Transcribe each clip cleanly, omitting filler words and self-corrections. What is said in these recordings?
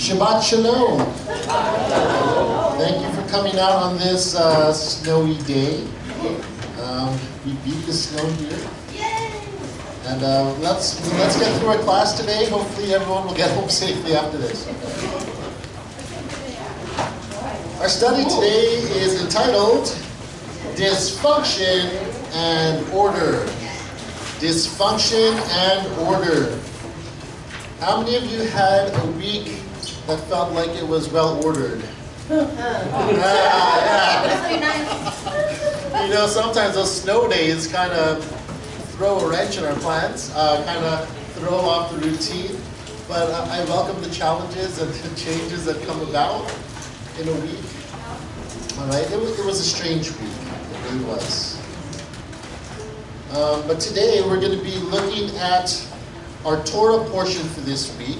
Shabbat Shalom. Thank you for coming out on this snowy day. We beat the snow here. And let's get through our class today. Hopefully everyone will get home safely after this. Our study today is entitled Dysfunction and Order. Dysfunction and Order. How many of you had a week that felt like it was well ordered? You know, sometimes those snow days kind of throw a wrench in our plans, kind of throw off the routine. But I welcome the challenges and the changes that come about in a week. All right, it was a strange week. It really was. But today we're going to be looking at our Torah portion for this week,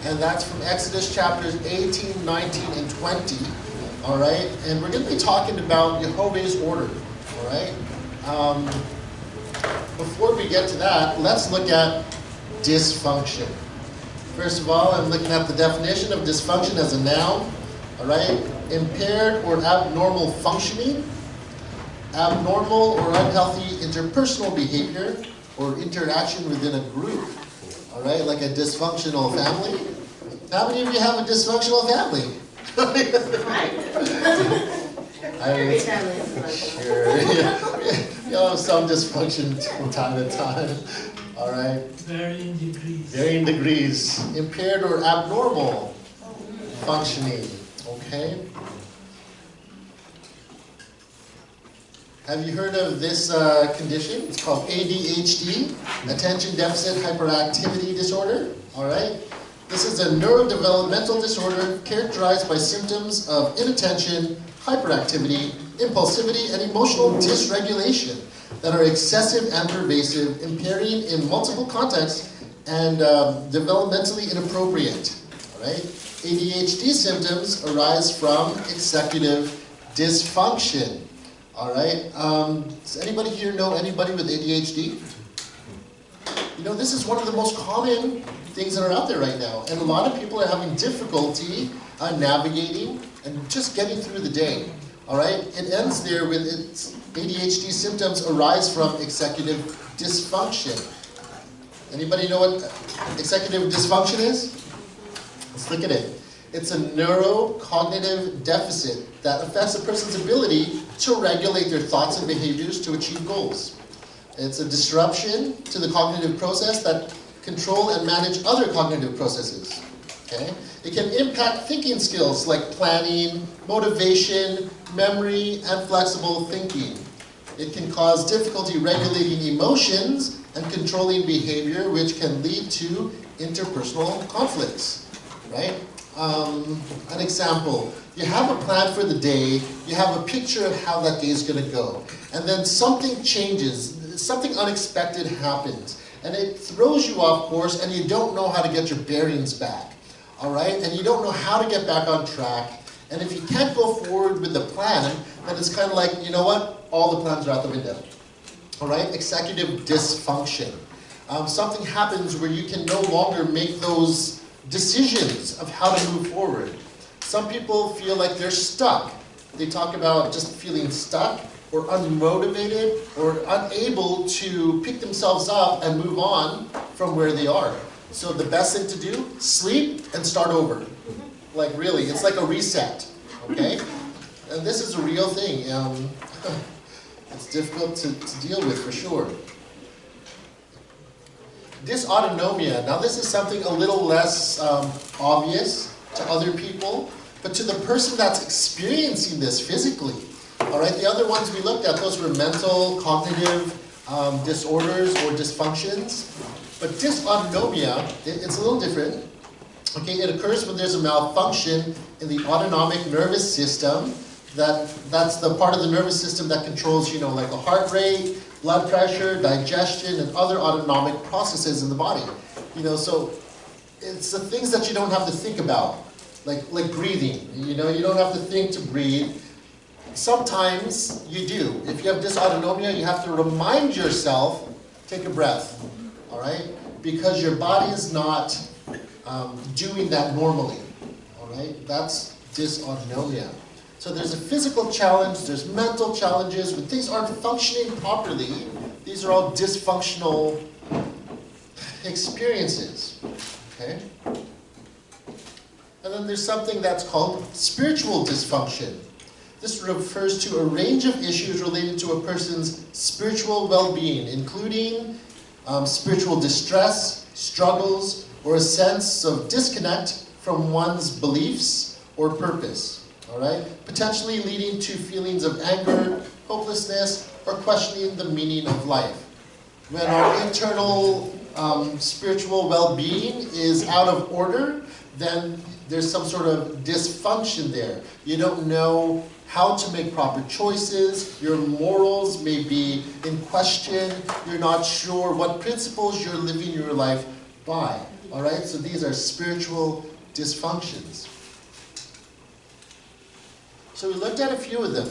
and that's from Exodus chapters 18, 19, and 20. All right, and we're going to be talking about Jehovah's order. All right. Before we get to that, let's look at dysfunction. First of all, I'm looking at the definition of dysfunction as a noun. All right, impaired or abnormal functioning, abnormal or unhealthy interpersonal behavior or interaction within a group. All right, like a dysfunctional family. How many of you have a dysfunctional family? Every family is like sure. You have some dysfunction from time to time. All right. Varying degrees. Varying degrees. Impaired or abnormal functioning. Okay. Have you heard of this condition? It's called ADHD, Attention Deficit Hyperactivity Disorder. All right. This is a neurodevelopmental disorder characterized by symptoms of inattention, hyperactivity, impulsivity, and emotional dysregulation that are excessive and pervasive, impairing in multiple contexts, and developmentally inappropriate. All right. ADHD symptoms arise from executive dysfunction. All right. Does anybody here know anybody with ADHD? You know, this is one of the most common things that are out there right now, and a lot of people are having difficulty navigating and just getting through the day. All right. It ends there with its ADHD symptoms arise from executive dysfunction. Anybody know what executive dysfunction is? Let's look at it. It's a neurocognitive deficit that affects a person's ability to regulate their thoughts and behaviors to achieve goals. It's a disruption to the cognitive process that control and manage other cognitive processes. Okay? It can impact thinking skills like planning, motivation, memory, and flexible thinking. It can cause difficulty regulating emotions and controlling behavior, which can lead to interpersonal conflicts. Right? An example, you have a plan for the day, you have a picture of how that day is going to go, and then something changes, something unexpected happens, and it throws you off course, and you don't know how to get your bearings back, all right? And you don't know how to get back on track, and if you can't go forward with the plan, then it's kind of like, you know what, all the plans are out the window, all right? Executive dysfunction. Something happens where you can no longer make those decisions of how to move forward. Some people feel like they're stuck. They talk about just feeling stuck or unmotivated or unable to pick themselves up and move on from where they are. So the best thing to do, sleep and start over. Like really, it's like a reset, okay? And this is a real thing. It's difficult to deal with for sure. Dysautonomia. Now this is something a little less obvious to other people, but to the person that's experiencing this physically. All right, the other ones we looked at, those were mental, cognitive disorders or dysfunctions. But dysautonomia, it's a little different. Okay, it occurs when there's a malfunction in the autonomic nervous system. That's the part of the nervous system that controls, you know, like the heart rate, blood pressure, digestion, and other autonomic processes in the body. You know, so it's the things that you don't have to think about, like breathing. You know, you don't have to think to breathe. Sometimes you do. If you have dysautonomia, you have to remind yourself, take a breath, all right? Because your body is not doing that normally. All right, that's dysautonomia. So there's a physical challenge, there's mental challenges. When things aren't functioning properly, these are all dysfunctional experiences. Okay? And then there's something that's called spiritual dysfunction. This refers to a range of issues related to a person's spiritual well-being, including spiritual distress, struggles, or a sense of disconnect from one's beliefs or purpose. All right? Potentially leading to feelings of anger, hopelessness, or questioning the meaning of life. When our internal spiritual well-being is out of order, then there's some sort of dysfunction there. You don't know how to make proper choices. Your morals may be in question. You're not sure what principles you're living your life by. All right? So these are spiritual dysfunctions. So we looked at a few of them.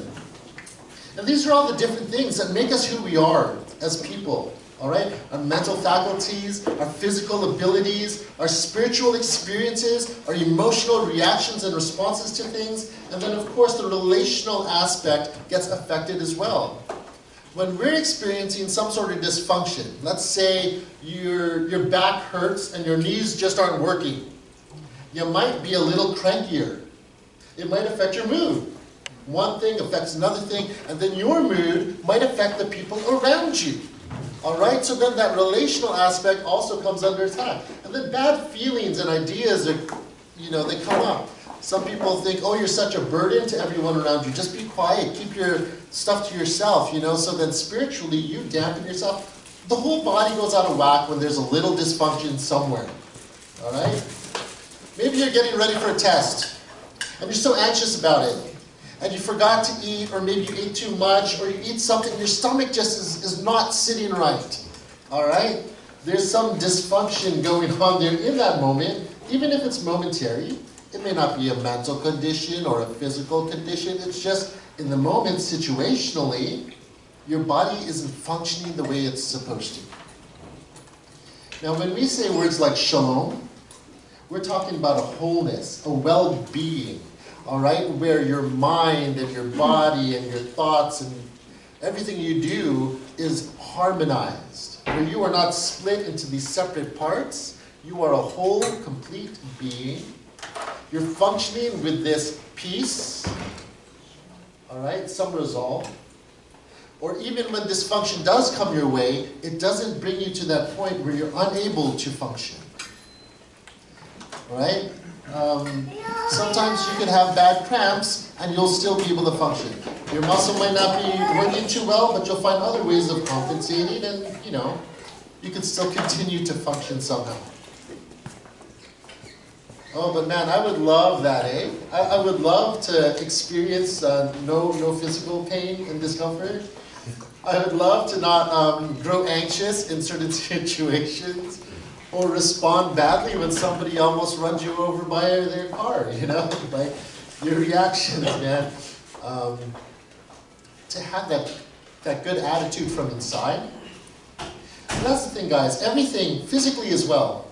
And these are all the different things that make us who we are as people. All right? Our mental faculties, our physical abilities, our spiritual experiences, our emotional reactions and responses to things, and then of course the relational aspect gets affected as well. When we're experiencing some sort of dysfunction, let's say your back hurts and your knees just aren't working, you might be a little crankier. It might affect your mood. One thing affects another thing, and then your mood might affect the people around you. All right, so then that relational aspect also comes under attack. And then bad feelings and ideas are, they come up. Some people think, oh, you're such a burden to everyone around you. Just be quiet, keep your stuff to yourself, so then spiritually you dampen yourself. The whole body goes out of whack when there's a little dysfunction somewhere. All right? Maybe you're getting ready for a test, and you're so anxious about it. And you forgot to eat, or maybe you ate too much, or you eat something, your stomach just is not sitting right. All right? There's some dysfunction going on there in that moment, even if it's momentary. It may not be a mental condition or a physical condition. It's just, in the moment, situationally, your body isn't functioning the way it's supposed to. Now, when we say words like shalom, we're talking about a wholeness, a well-being. All right, where your mind and your body and your thoughts and everything you do is harmonized. Where you are not split into these separate parts. You are a whole, complete being. You're functioning with this peace. All right, some resolve. Or even when dysfunction does come your way, it doesn't bring you to that point where you're unable to function. All right? Sometimes you can have bad cramps and you'll still be able to function. Your muscle might not be working too well, but you'll find other ways of compensating and, you can still continue to function somehow. Oh, but man, I would love that, eh? I would love to experience no physical pain and discomfort. I would love to not grow anxious in certain situations. Or respond badly when somebody almost runs you over by their car, by your reactions, man. To have that good attitude from inside. And that's the thing, guys. Everything, physically as well.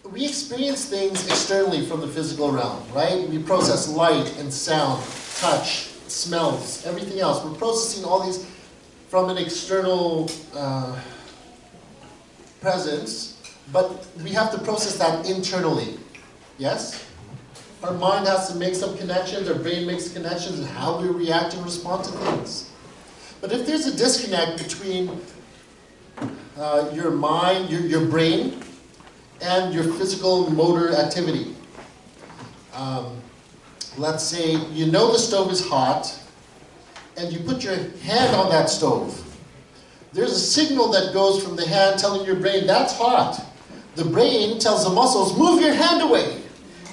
We experience things externally from the physical realm, right? We process light and sound, touch, smells, everything else. We're processing all these from an external presence, but we have to process that internally. Yes? Our mind has to make some connections, our brain makes connections in how we react and respond to things. But if there's a disconnect between your mind, your brain, and your physical motor activity, let's say the stove is hot, and you put your hand on that stove. There's a signal that goes from the hand telling your brain, that's hot. The brain tells the muscles, move your hand away.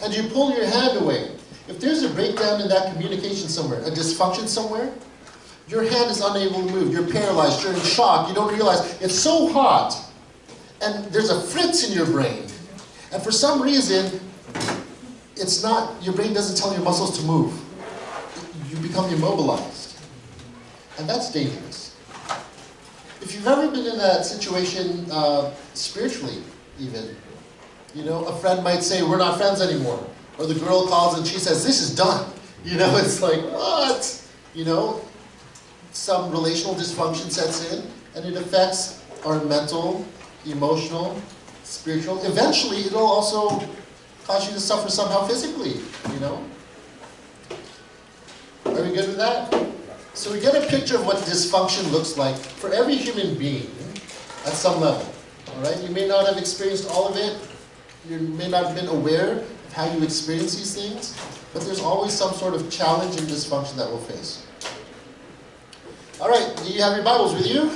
And you pull your hand away. If there's a breakdown in that communication somewhere, a dysfunction somewhere, your hand is unable to move. You're paralyzed. You're in shock. You don't realize it's so hot. And there's a fritz in your brain. And for some reason, your brain doesn't tell your muscles to move. You become immobilized. And that's dangerous. If you've ever been in that situation spiritually, even, a friend might say, we're not friends anymore. Or the girl calls and she says, this is done. You know, it's like, what? You know, some relational dysfunction sets in, and it affects our mental, emotional, spiritual. Eventually, it'll also cause you to suffer somehow physically, you know. Are we good with that? So we get a picture of what dysfunction looks like for every human being at some level. All right? You may not have experienced all of it. You may not have been aware of how you experience these things, but there's always some sort of challenge and dysfunction that we'll face. All right, do you have your Bibles with you?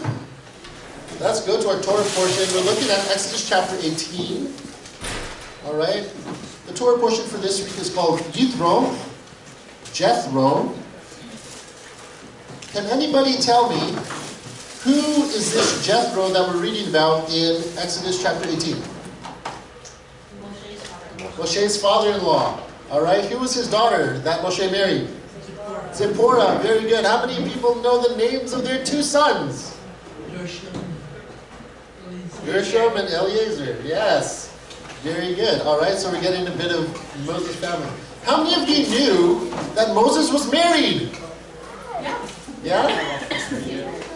Let's go to our Torah portion. We're looking at Exodus chapter 18. All right? The Torah portion for this week is called Jethro. Can anybody tell me who is this Jethro that we're reading about in Exodus chapter 18? Moshe's father-in-law. All right, who was his daughter that Moshe married? Zipporah. Very good. How many people know the names of their two sons? Gershom and Eliezer. Yes. Very good. All right, so we're getting a bit of Moses' family. How many of you knew that Moses was married? Yeah?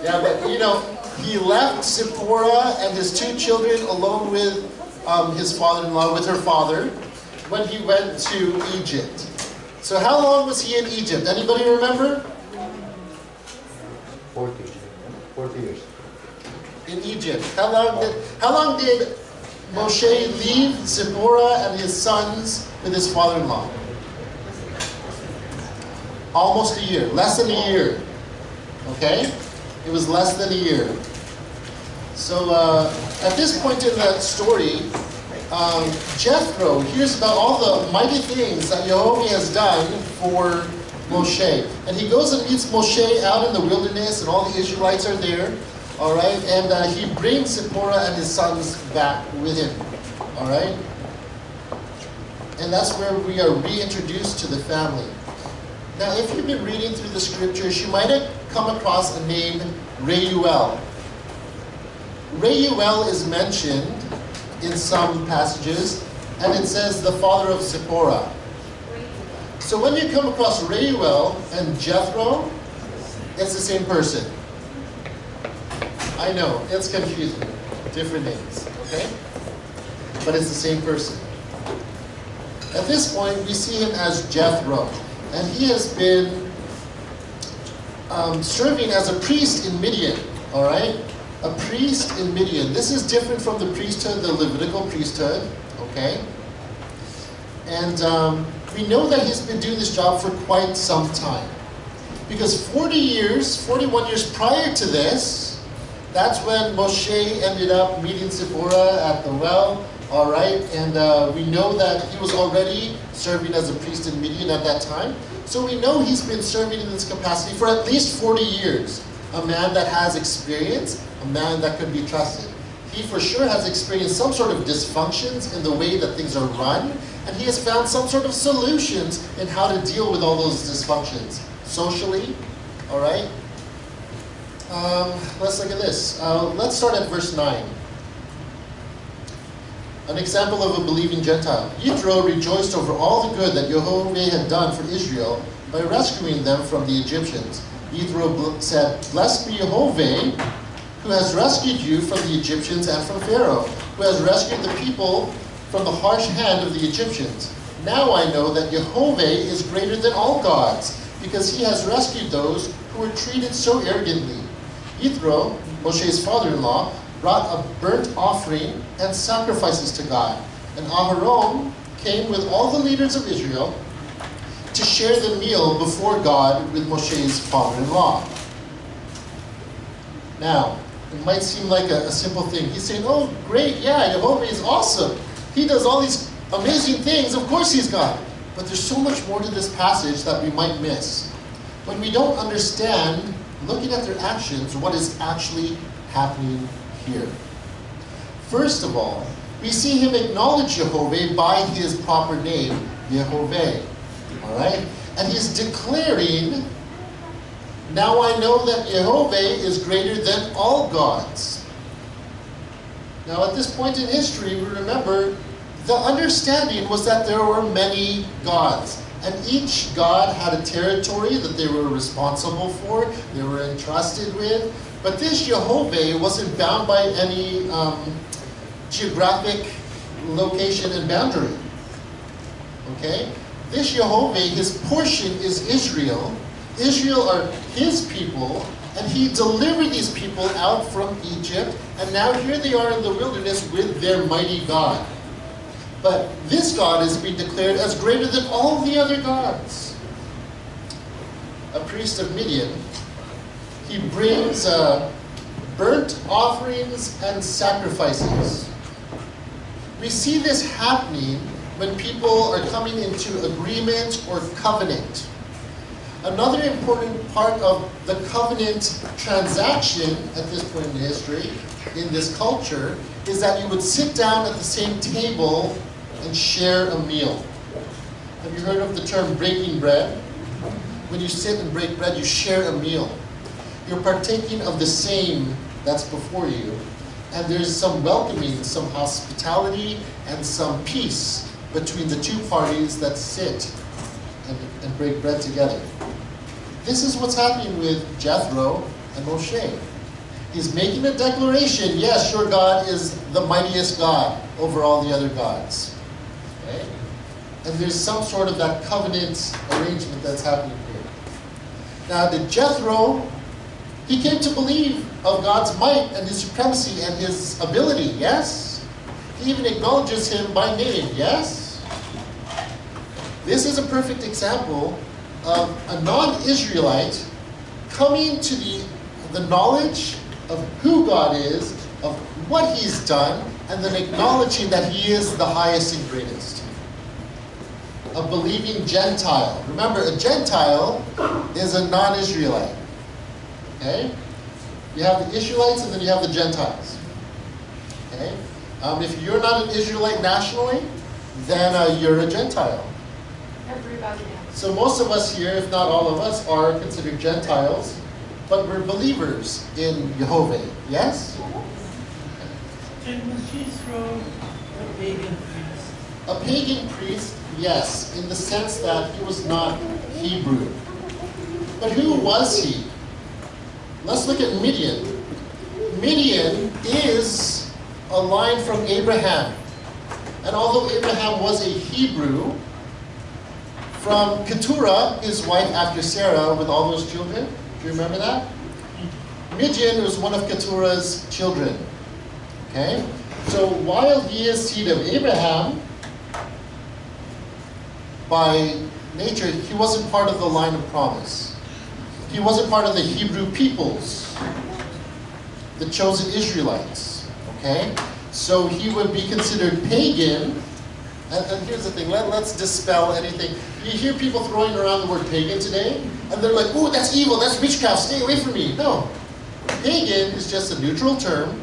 Yeah, but you know, he left Zipporah and his two children alone with his father-in-law, with her father, when he went to Egypt. So how long was he in Egypt? Anybody remember? 40 years. In Egypt. How long did Moshe leave Zipporah and his sons with his father-in-law? Almost a year. Less than a year. Okay? It was less than a year. So at this point in the story, Jethro hears about all the mighty things that Yehovah has done for Moshe. And he goes and meets Moshe out in the wilderness, and all the Israelites are there. All right? And he brings Zipporah and his sons back with him. All right? And that's where we are reintroduced to the family. Now, if you've been reading through the scriptures, you might have come across a name, Reuel. Reuel is mentioned in some passages, and it says the father of Zipporah. So when you come across Reuel and Jethro, it's the same person. I know, it's confusing. Different names, okay? But it's the same person. At this point, we see him as Jethro. And he has been serving as a priest in Midian, all right? A priest in Midian. This is different from the priesthood, the Levitical priesthood, okay? And we know that he's been doing this job for quite some time. Because 41 years prior to this, that's when Moshe ended up meeting Zipporah at the well, all right? And we know that he was already serving as a priest in Midian at that time. So we know he's been serving in this capacity for at least 40 years. A man that has experience, a man that could be trusted. He for sure has experienced some sort of dysfunctions in the way that things are run, and he has found some sort of solutions in how to deal with all those dysfunctions. Socially, all right? Let's look at this. Let's start at verse 9. An example of a believing Gentile. Yitro rejoiced over all the good that Yehovah had done for Israel by rescuing them from the Egyptians. Yitro said, "Blessed be Yehovah, who has rescued you from the Egyptians and from Pharaoh, who has rescued the people from the harsh hand of the Egyptians. Now I know that Yehovah is greater than all gods, because he has rescued those who were treated so arrogantly." Yitro, Moshe's father-in-law, brought a burnt offering and sacrifices to God. And Aharon came with all the leaders of Israel to share the meal before God with Moshe's father-in-law. Now, it might seem like a simple thing. He's saying, oh, great, yeah, Yehovah is awesome. He does all these amazing things. Of course he's God. But there's so much more to this passage that we might miss. When we don't understand, looking at their actions, what is actually happening here. First of all, we see him acknowledge Yehovah by his proper name, Yehovah. All right? And he's declaring, now I know that Yehovah is greater than all gods. Now at this point in history, we remember the understanding was that there were many gods, and each god had a territory that they were responsible for, they were entrusted with. But this Jehovah wasn't bound by any geographic location and boundary. Okay? This Jehovah, his portion is Israel. Israel are his people, and he delivered these people out from Egypt, and now here they are in the wilderness with their mighty God. But this God is being declared as greater than all the other gods. A priest of Midian, he brings burnt offerings and sacrifices. We see this happening when people are coming into agreement or covenant. Another important part of the covenant transaction at this point in history, in this culture, is that you would sit down at the same table and share a meal. Have you heard of the term breaking bread? When you sit and break bread, you share a meal. You're partaking of the same that's before you. And there's some welcoming, some hospitality, and some peace between the two parties that sit and break bread together. This is what's happening with Jethro and Moshe. He's making a declaration, yes, your God is the mightiest God over all the other gods. Okay? And there's some sort of that covenant arrangement that's happening here. Now, the Jethro, he came to believe of God's might and his supremacy and his ability, yes? He even acknowledges him by name, yes? This is a perfect example of a non-Israelite coming to the knowledge of who God is, of what he's done, and then acknowledging that he is the highest and greatest. A believing Gentile. Remember, a Gentile is a non-Israelite. Okay? You have the Israelites and then you have the Gentiles. Okay? If you're not an Israelite nationally, then you're a Gentile. Everybody else. So most of us here, if not all of us, are considered Gentiles, but we're believers in Jehovah. Yes? And was she from a pagan priest? A pagan priest, yes, in the sense that he was not Hebrew. But who was he? Let's look at Midian. Midian is a line from Abraham. And although Abraham was a Hebrew, from Keturah, his wife after Sarah, with all those children, do you remember that? Midian was one of Keturah's children. Okay? So while he is seed of Abraham, by nature, he wasn't part of the line of promise. He wasn't part of the Hebrew peoples, the chosen Israelites. Okay? So he would be considered pagan. And here's the thing, let's dispel anything. You hear people throwing around the word pagan today, and they're like, ooh, that's evil, that's witchcraft, stay away from me. No. Pagan is just a neutral term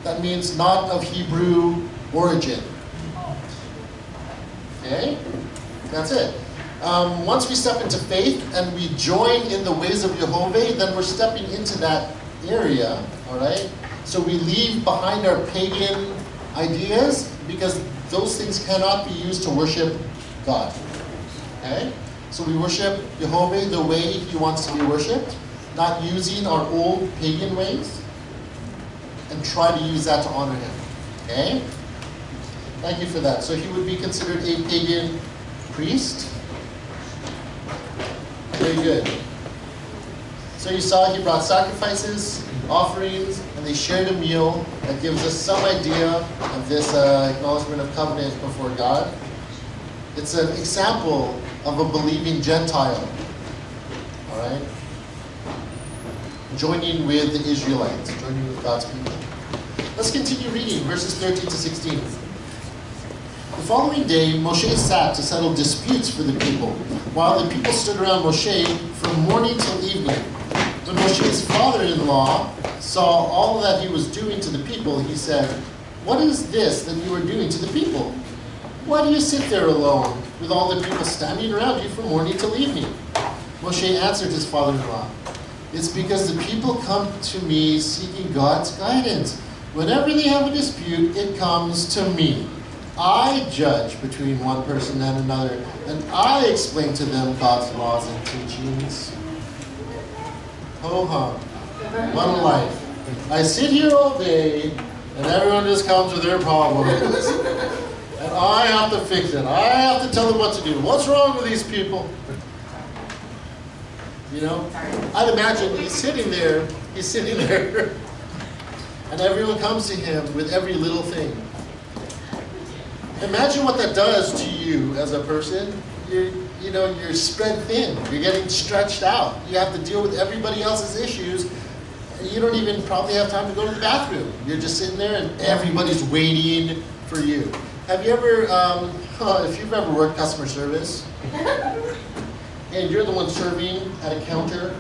that means not of Hebrew origin. Okay? That's it. Once we step into faith and we join in the ways of Jehovah, then we're stepping into that area, all right? So we leave behind our pagan ideas because those things cannot be used to worship God. Okay? So we worship Jehovah the way he wants to be worshipped, not using our old pagan ways, and try to use that to honor him. Okay? Thank you for that. So he would be considered a pagan priest. Very good. So you saw he brought sacrifices, offerings, and they shared a meal. That gives us some idea of this acknowledgement of covenant before God. It's an example of a believing Gentile. All right? Joining with the Israelites, joining with God's people. Let's continue reading verses 13 to 16. The following day, Moshe sat to settle disputes for the people, while the people stood around Moshe from morning till evening. When Moshe's father-in-law saw all that he was doing to the people, he said, "What is this that you are doing to the people? Why do you sit there alone, with all the people standing around you from morning till evening?" Moshe answered his father-in-law, "It's because the people come to me seeking God's guidance. Whenever they have a dispute, it comes to me. I judge between one person and another, and I explain to them God's laws and teachings. Ho hum. What a life. I sit here all day, and everyone just comes with their problems. And I have to fix it. I have to tell them what to do. What's wrong with these people? You know? I'd imagine he's sitting there, and everyone comes to him with every little thing. Imagine what that does to you as a person. You're spread thin. You're getting stretched out. You have to deal with everybody else's issues. You don't even probably have time to go to the bathroom. You're just sitting there and everybody's waiting for you. Have you ever, if you've ever worked customer service, and you're the one serving at a counter,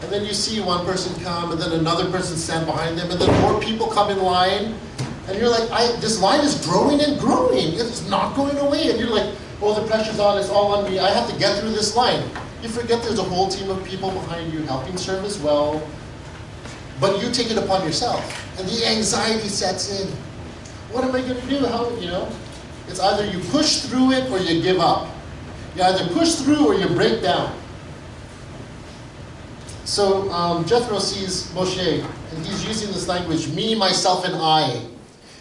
and then you see one person come, and then another person stand behind them, and then more people come in line, and you're like, this line is growing and growing. It's not going away. And you're like, oh, the pressure's on, it's all on me. I have to get through this line. You forget there's a whole team of people behind you helping serve as well. But you take it upon yourself, and the anxiety sets in. What am I going to do? It's either you push through it or you give up. You either push through or you break down. So Jethro sees Moshe, and he's using this language, me, myself, and I.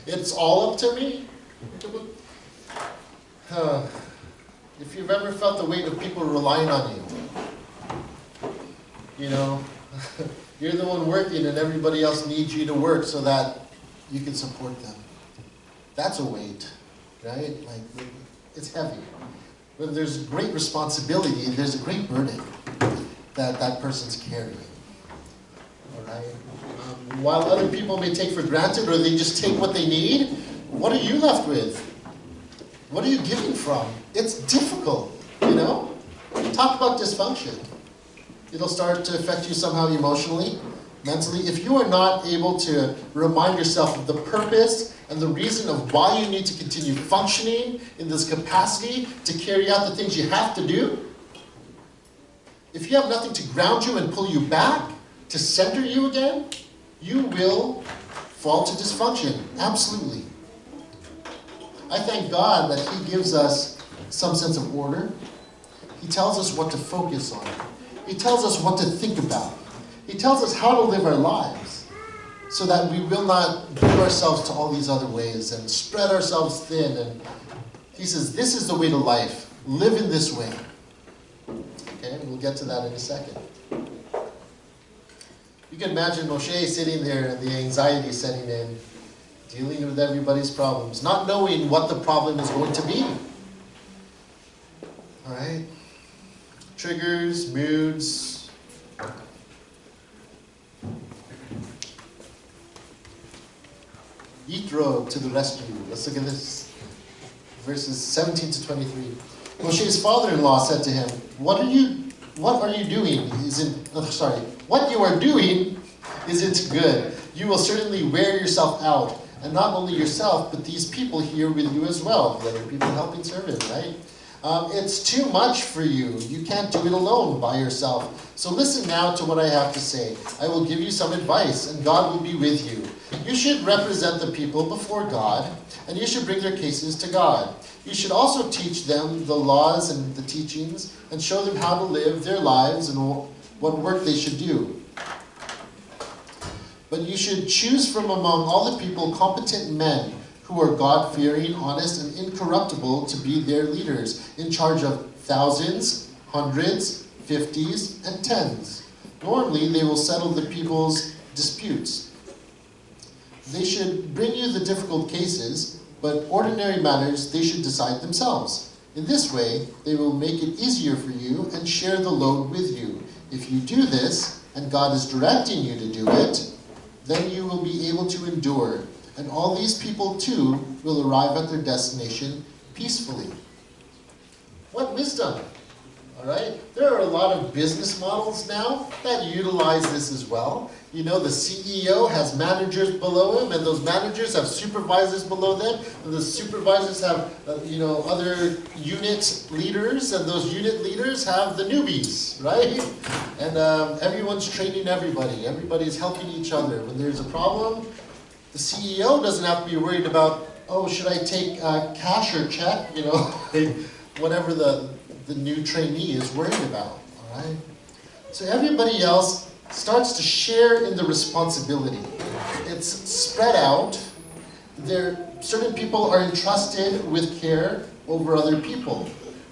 It's all up to me. If you've ever felt the weight of people relying on you, you're the one working and everybody else needs you to work so that you can support them. That's a weight, right? Like, it's heavy. When there's great responsibility, there's a great burden that person's carrying. All right? While other people may take for granted or they just take what they need, what are you left with? What are you giving from? It's difficult, Talk about dysfunction. It'll start to affect you somehow emotionally, mentally. If you are not able to remind yourself of the purpose and the reason of why you need to continue functioning in this capacity to carry out the things you have to do, if you have nothing to ground you and pull you back, to center you again, you will fall to dysfunction. Absolutely. I thank God that He gives us some sense of order. He tells us what to focus on. He tells us what to think about. He tells us how to live our lives so that we will not give ourselves to all these other ways and spread ourselves thin. And He says, this is the way to life. Live in this way. Okay, we'll get to that in a second. You can imagine Moshe sitting there and the anxiety setting in, dealing with everybody's problems, not knowing what the problem is going to be. All right? Triggers, moods. Yitro to the rescue. Let's look at this. Verses 17 to 23. Moshe's father-in-law said to him, What you are doing isn't good. You will certainly wear yourself out. And not only yourself, but these people here with you as well. The other people helping serve him, right? It's too much for you. You can't do it alone by yourself. So listen now to what I have to say. I will give you some advice, and God will be with you. You should represent the people before God, and you should bring their cases to God. You should also teach them the laws and the teachings, and show them how to live their lives and what work they should do. But you should choose from among all the people competent men who are God-fearing, honest, and incorruptible to be their leaders, in charge of thousands, hundreds, fifties, and tens. Normally, they will settle the people's disputes. They should bring you the difficult cases, but ordinary matters they should decide themselves. In this way, they will make it easier for you and share the load with you. If you do this, and God is directing you to do it, then you will be able to endure, and all these people too will arrive at their destination peacefully. What wisdom! All right? There are a lot of business models now that utilize this as well. The CEO has managers below him, and those managers have supervisors below them, and the supervisors have, other unit leaders, and those unit leaders have the newbies, right? And everyone's training everybody. Everybody's helping each other. When there's a problem, the CEO doesn't have to be worried about, oh, should I take cash or check? You know, whatever the new trainee is worried about, all right? So everybody else starts to share in the responsibility. It's spread out. Certain people are entrusted with care over other people,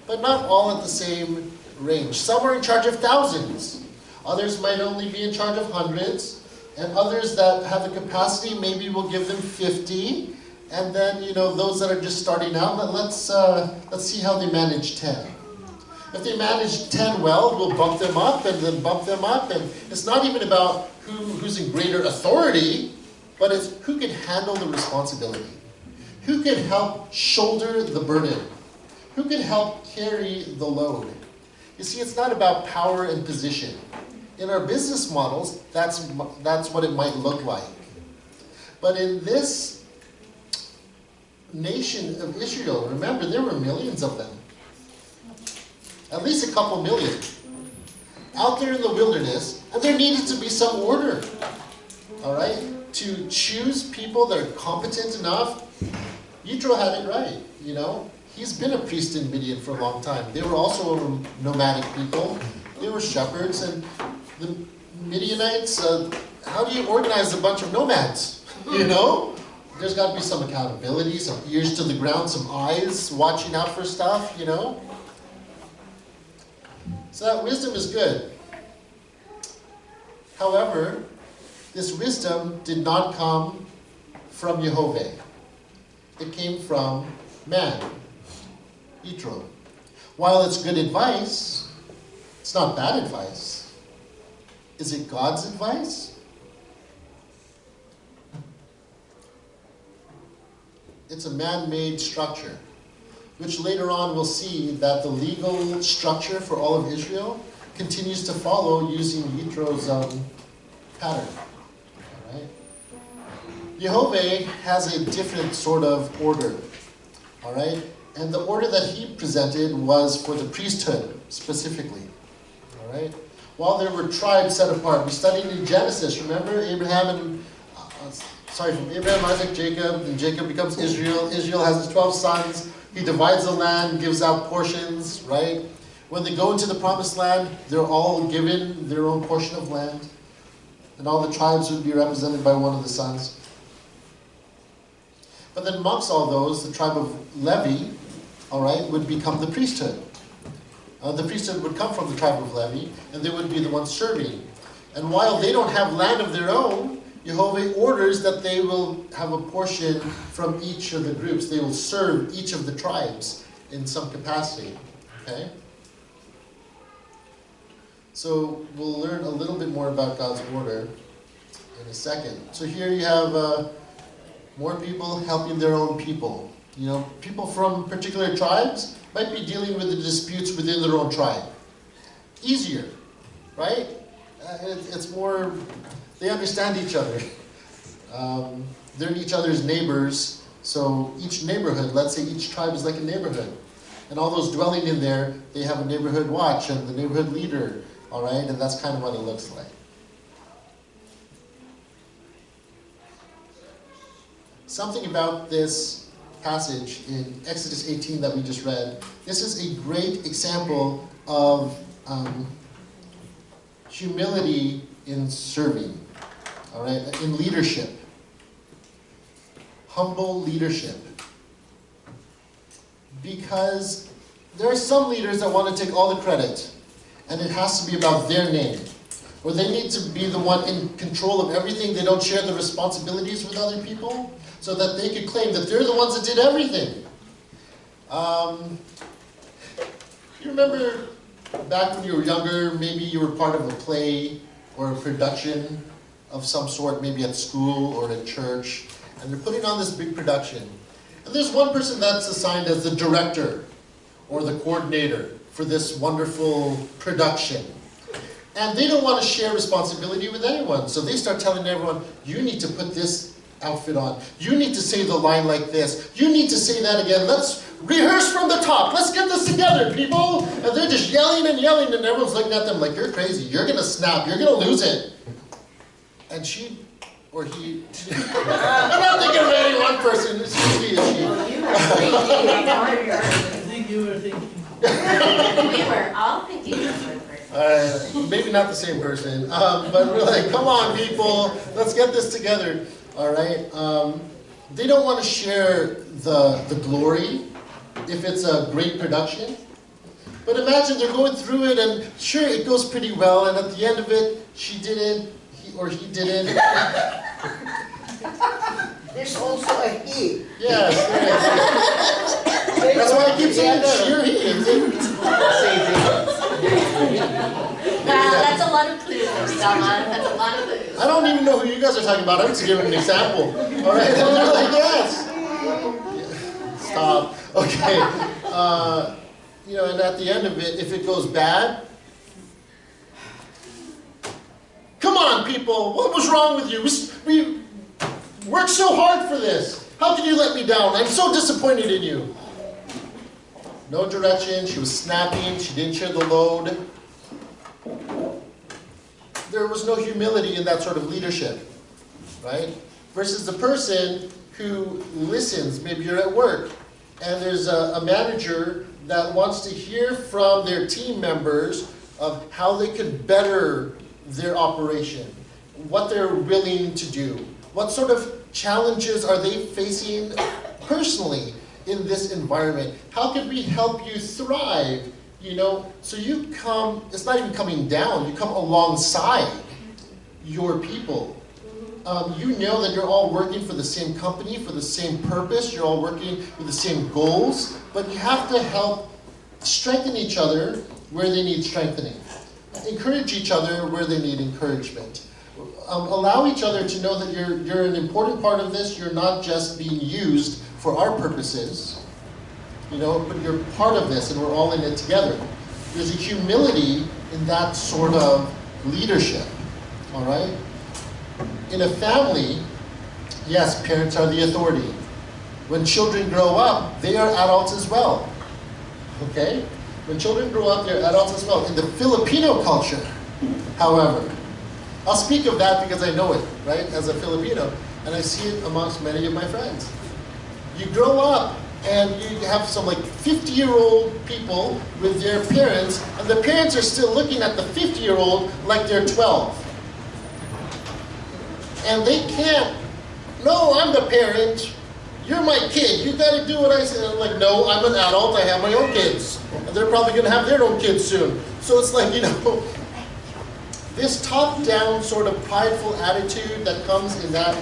but not all at the same range. Some are in charge of thousands. Others might only be in charge of hundreds, and others that have the capacity maybe will give them 50, and then, you know, those that are just starting out, let's see how they manage 10. If they manage 10 well, we'll bump them up and then bump them up, and it's not even about who's in greater authority, but it's who can handle the responsibility, who can help shoulder the burden, who can help carry the load. You see, it's not about power and position. In our business models, that's what it might look like. But in this nation of Israel, remember, there were millions of them. At least a couple million. Out there in the wilderness, and there needed to be some order. All right? To choose people that are competent enough. Yitro had it right, you know. He's been a priest in Midian for a long time. They were also nomadic people. They were shepherds, and the Midianites, how do you organize a bunch of nomads? You know? There's got to be some accountability, some ears to the ground, some eyes watching out for stuff, you know? So that wisdom is good. However, this wisdom did not come from Yehovah. It came from man, Yitro. While it's good advice, it's not bad advice. Is it God's advice? It's a man-made structure, which later on we'll see that the legal structure for all of Israel continues to follow using Yitro's pattern. All right? Yehovah has a different sort of order. All right? And the order that he presented was for the priesthood, specifically. All right? While there were tribes set apart, we studied in Genesis, remember? From Abraham, Isaac, Jacob, and Jacob becomes Israel. Israel has his 12 sons. He divides the land, gives out portions, right? When they go into the promised land, they're all given their own portion of land. And all the tribes would be represented by one of the sons. But then amongst all those, the tribe of Levi, all right, would become the priesthood. The priesthood would come from the tribe of Levi, and they would be the ones serving. And while they don't have land of their own, Yehovah orders that they will have a portion from each of the groups. They will serve each of the tribes in some capacity. Okay? So we'll learn a little bit more about God's order in a second. So here you have more people helping their own people. You know, people from particular tribes might be dealing with the disputes within their own tribe. Easier, right? It's more, they understand each other. They're each other's neighbors. So each neighborhood, let's say each tribe is like a neighborhood. And all those dwelling in there, they have a neighborhood watch and the neighborhood leader. All right, and that's kind of what it looks like. Something about this passage in Exodus 18 that we just read, this is a great example of humility in serving, all right, in leadership. Humble leadership. Because there are some leaders that want to take all the credit, and it has to be about their name. Or they need to be the one in control of everything. They don't share the responsibilities with other people, so that they could claim that they're the ones that did everything. You remember back when you were younger, maybe you were part of a play or a production of some sort, maybe at school or at church, and they're putting on this big production. And there's one person that's assigned as the director or the coordinator for this wonderful production. And they don't want to share responsibility with anyone. So they start telling everyone, you need to put this outfit on. You need to say the line like this. You need to say that again. Let's rehearse from the top. Let's get this together, people. And they're just yelling and yelling, and everyone's looking at them like, you're crazy. You're going to snap. You're going to lose it. And she or he, I'm not thinking of any one person, it's he or she. I think you were thinking. We were all thinking of one person. Maybe not the same person, but we're like, come on people, let's get this together, all right? They don't want to share the glory if it's a great production. But imagine they're going through it and sure, it goes pretty well, and at the end of it, she didn't, or he didn't. There's also a he. Yes, that's why I keep saying she or he. Wow, that's a lot of clues, Selma. That's a lot of clues. I don't even know who you guys are talking about. I'm just giving an example. All right, and they're like, yes. Stop. Okay. You know, and at the end of it, if it goes bad, come on, people. What was wrong with you? We worked so hard for this. How can you let me down? I'm so disappointed in you. No direction. She was snapping. She didn't share the load. There was no humility in that sort of leadership, right? Versus the person who listens. Maybe you're at work, and there's a manager that wants to hear from their team members of how they could better their operation, what they're willing to do, what sort of challenges are they facing personally in this environment. How could we help you thrive? You know, so you come, it's not even coming down, you come alongside your people. You know that you're all working for the same company, for the same purpose, you're all working with the same goals, but you have to help strengthen each other where they need strengthening. Encourage each other where they need encouragement. Allow each other to know that you're an important part of this, you're not just being used for our purposes, you know, but you're part of this and we're all in it together. There's a humility in that sort of leadership, all right? In a family, yes, parents are the authority. When children grow up, they are adults as well, okay? When children grow up, they're adults as well. In the Filipino culture, however, I'll speak of that because I know it, right, as a Filipino, and I see it amongst many of my friends. You grow up and you have some like 50-year-old people with their parents, and the parents are still looking at the 50-year-old like they're 12. And they can't, no, I'm the parent, you're my kid, you gotta do what I say. And I'm like, no, I'm an adult, I have my own kids. And they're probably gonna have their own kids soon. So it's like, you know, this top-down sort of prideful attitude that comes in that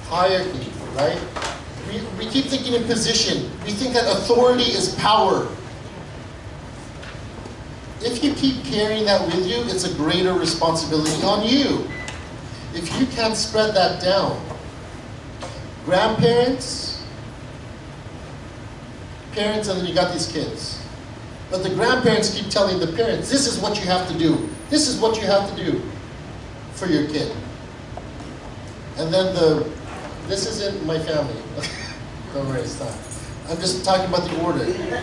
hierarchy, right? We keep thinking in position. We think that authority is power. If you keep carrying that with you, it's a greater responsibility on you. If you can't spread that down, grandparents, parents, and then you got these kids. But the grandparents keep telling the parents, this is what you have to do. This is what you have to do for your kid. And then this isn't my family. Don't worry, stop. I'm just talking about the order. Okay?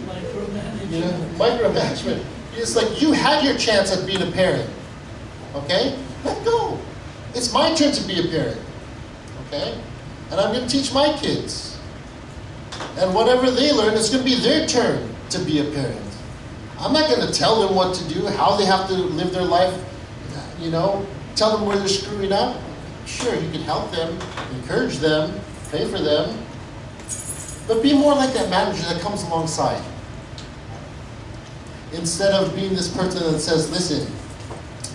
Micromanagement. You know, micromanagement. It's like you had your chance at being a parent. Okay? Let go. It's my turn to be a parent. Okay? And I'm going to teach my kids. And whatever they learn, it's going to be their turn to be a parent. I'm not going to tell them what to do, how they have to live their life, you know, tell them where they're screwing up. Sure, you can help them, encourage them, pray for them, but be more like that manager that comes alongside. Instead of being this person that says, listen,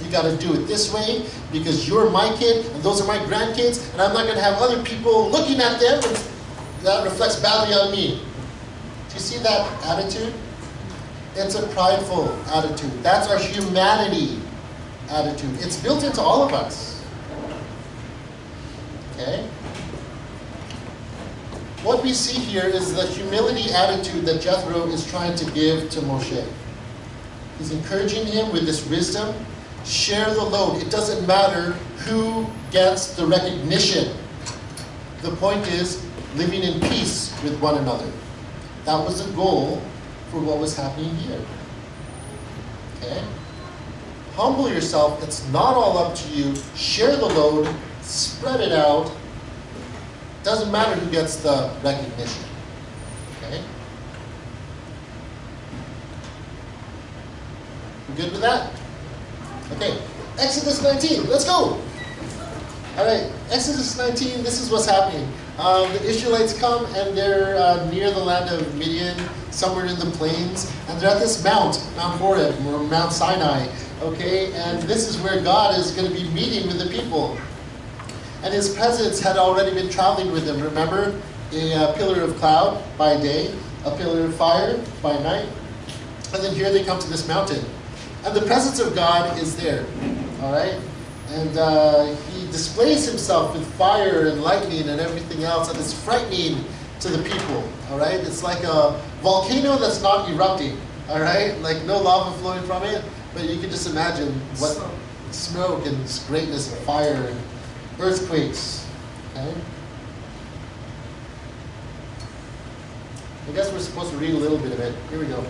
you got to do it this way because you're my kid and those are my grandkids and I'm not going to have other people looking at them and that reflects badly on me. Do you see that attitude? It's a prideful attitude. That's our humanity attitude. It's built into all of us. Okay? What we see here is the humility attitude that Jethro is trying to give to Moshe. He's encouraging him with this wisdom. Share the load. It doesn't matter who gets the recognition. The point is living in peace with one another. That was the goal for what was happening here. Okay? Humble yourself. It's not all up to you. Share the load. Spread it out. Doesn't matter who gets the recognition. Okay? You good with that? Okay. Exodus 19. Let's go. All right. Exodus 19. This is what's happening. The Israelites come and they're near the land of Midian, somewhere in the plains, and they're at this Mount Horeb, or Mount Sinai. Okay, and this is where God is going to be meeting with the people. And his presence had already been traveling with them. Remember, a pillar of cloud by day, a pillar of fire by night, and then here they come to this mountain. And the presence of God is there, all right? And he displays himself with fire and lightning and everything else, and it's frightening to the people, all right? It's like a volcano that's not erupting, all right? Like no lava flowing from it, but you can just imagine what smoke and greatness of fire and earthquakes, okay? I guess we're supposed to read a little bit of it. Here we go.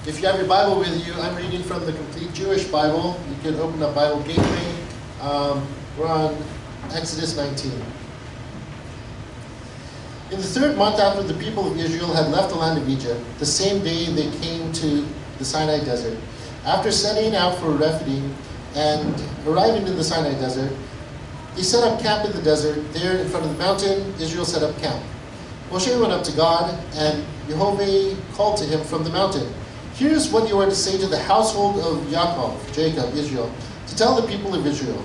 If you have your Bible with you, I'm reading from the Complete Jewish Bible. You can open up Bible Gateway. We're on Exodus 19. In the third month after the people of Israel had left the land of Egypt, the same day they came to the Sinai desert. After setting out for Rephidim and arriving in the Sinai desert, they set up camp in the desert. There in front of the mountain, Israel set up camp. Moshe went up to God, and Yehovah called to him from the mountain. Here's what you are to say to the household of Yaakov, Jacob, Israel, to tell the people of Israel.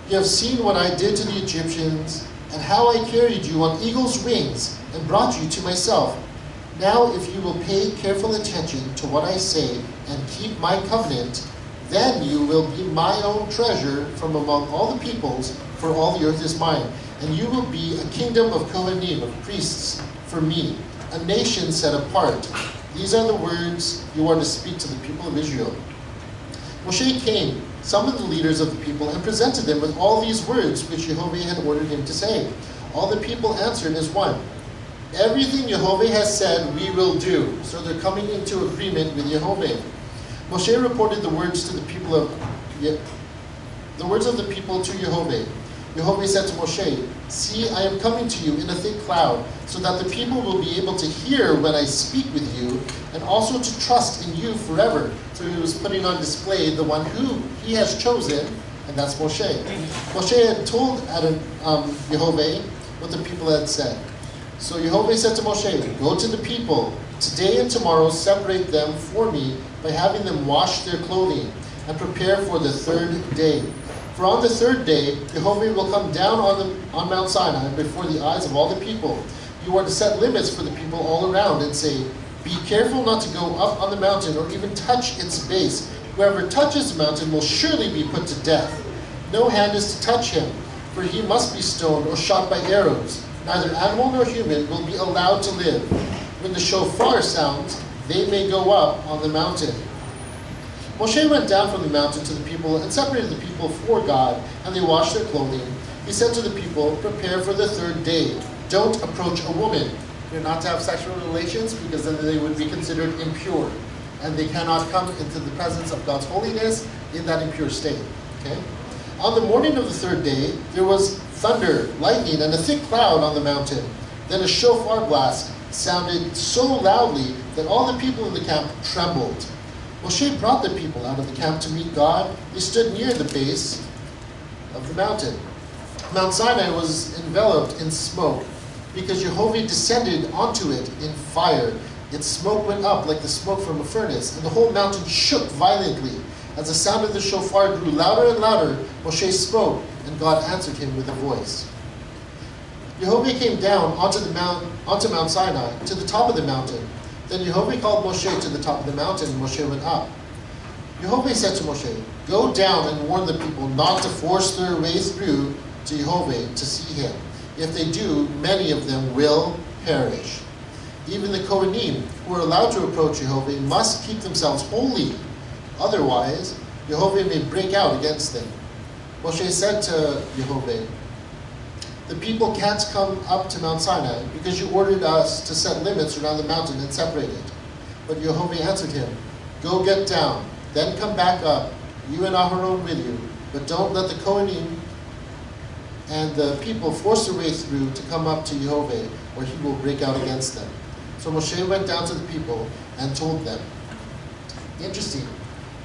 You have seen what I did to the Egyptians, and how I carried you on eagle's wings and brought you to myself. Now if you will pay careful attention to what I say and keep my covenant, then you will be my own treasure from among all the peoples, for all the earth is mine. And you will be a kingdom of Kohanim, of priests, for me, a nation set apart. These are the words you are to speak to the people of Israel. Moshe came, summoned the leaders of the people, and presented them with all these words which Yehovah had ordered him to say. All the people answered as one. Everything Yehovah has said, we will do. So they're coming into agreement with Yehovah. Moshe reported the words of the people to Yehovah. Yehovah said to Moshe, see, I am coming to you in a thick cloud, so that the people will be able to hear when I speak with you, and also to trust in you forever. So he was putting on display the one who he has chosen, and that's Moshe. Moshe had told Yehovah what the people had said. So Yehovah said to Moshe, go to the people. Today and tomorrow separate them for me by having them wash their clothing, and prepare for the third day. For on the third day, Yehovah will come down on Mount Sinai before the eyes of all the people. You are to set limits for the people all around and say, be careful not to go up on the mountain or even touch its base. Whoever touches the mountain will surely be put to death. No hand is to touch him, for he must be stoned or shot by arrows. Neither animal nor human will be allowed to live. When the shofar sounds, they may go up on the mountain. Moshe went down from the mountain to the people and separated the people for God, and they washed their clothing. He said to the people, prepare for the third day. Don't approach a woman. You're not to have sexual relations, because then they would be considered impure. And they cannot come into the presence of God's holiness in that impure state. Okay? On the morning of the third day, there was thunder, lightning, and a thick cloud on the mountain. Then a shofar blast sounded so loudly that all the people in the camp trembled. Moshe brought the people out of the camp to meet God. They stood near the base of the mountain. Mount Sinai was enveloped in smoke, because Yehovah descended onto it in fire. Its smoke went up like the smoke from a furnace, and the whole mountain shook violently. As the sound of the shofar grew louder and louder, Moshe spoke, and God answered him with a voice. Yehovah came down onto Mount Sinai, to the top of the mountain. Then Yehovah called Moshe to the top of the mountain, and Moshe went up. Yehovah said to Moshe, go down and warn the people not to force their way through to Yehovah to see him. If they do, many of them will perish. Even the Kohanim, who are allowed to approach Yehovah, must keep themselves holy. Otherwise, Yehovah may break out against them. Moshe said to Yehovah, the people can't come up to Mount Sinai, because you ordered us to set limits around the mountain and separate it. But Yehovah answered him, go get down. Then come back up, you and Aharon with you, but don't let the Kohanim and the people force their way through to come up to Yehovah, or he will break out against them. So Moshe went down to the people and told them. Interesting.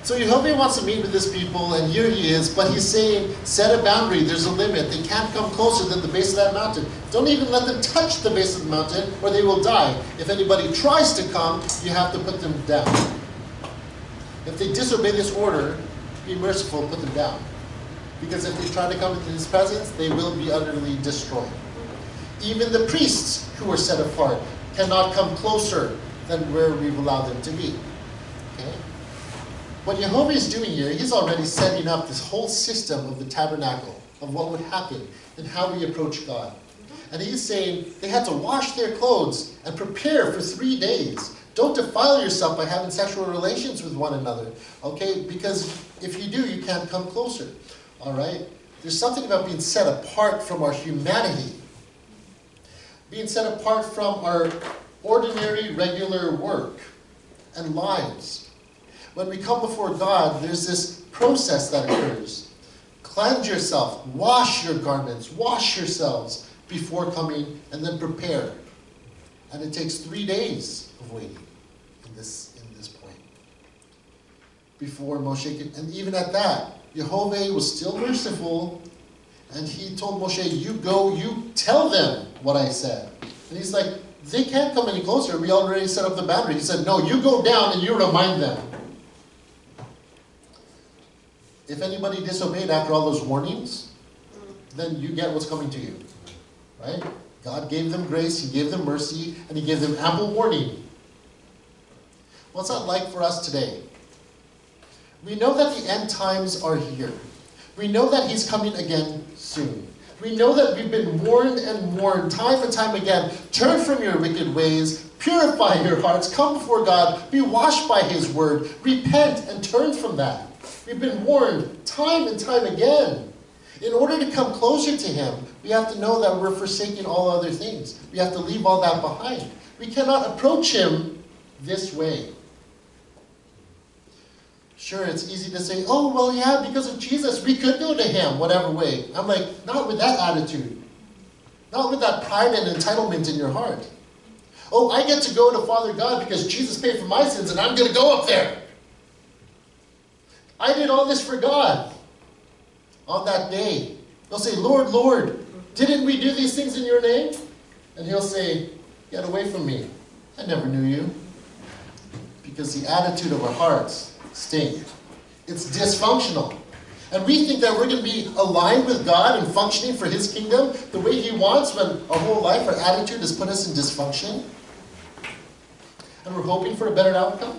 So Yehovah wants to meet with his people, and here he is, but he's saying, set a boundary, there's a limit. They can't come closer than the base of that mountain. Don't even let them touch the base of the mountain, or they will die. If anybody tries to come, you have to put them down. If they disobey this order, be merciful, put them down. Because if they try to come into his presence, they will be utterly destroyed. Even the priests who are set apart cannot come closer than where we've allowed them to be. Okay? What Yehovah is doing here, he's already setting up this whole system of the tabernacle, of what would happen and how we approach God. And he's saying they had to wash their clothes and prepare for 3 days. Don't defile yourself by having sexual relations with one another, okay? Because if you do, you can't come closer, all right? There's something about being set apart from our humanity, being set apart from our ordinary, regular work and lives. When we come before God, there's this process that occurs. Cleanse yourself, wash your garments, wash yourselves before coming, and then prepare. And it takes 3 days of waiting in this point. Before Moshe could, and even at that, Yehovah was still merciful, and he told Moshe, you go, you tell them what I said. And he's like, they can't come any closer, we already set up the boundary. He said, no, you go down and you remind them. If anybody disobeyed after all those warnings, then you get what's coming to you, right? God gave them grace, he gave them mercy, and he gave them ample warning. What's that like for us today? We know that the end times are here. We know that he's coming again soon. We know that we've been warned and warned time and time again. Turn from your wicked ways, purify your hearts, come before God, be washed by his word, repent and turn from that. We've been warned time and time again. In order to come closer to him, we have to know that we're forsaking all other things. We have to leave all that behind. We cannot approach him this way. Sure, it's easy to say, oh, well, yeah, because of Jesus, we could go to him, whatever way. I'm like, not with that attitude. Not with that pride and entitlement in your heart. Oh, I get to go to Father God because Jesus paid for my sins and I'm going to go up there. I did all this for God. On that day, they'll say, Lord, Lord, didn't we do these things in your name? And he'll say, get away from me. I never knew you. Because the attitude of our hearts stink. It's dysfunctional. And we think that we're going to be aligned with God and functioning for his kingdom the way he wants when our whole life, our attitude has put us in dysfunction. And we're hoping for a better outcome.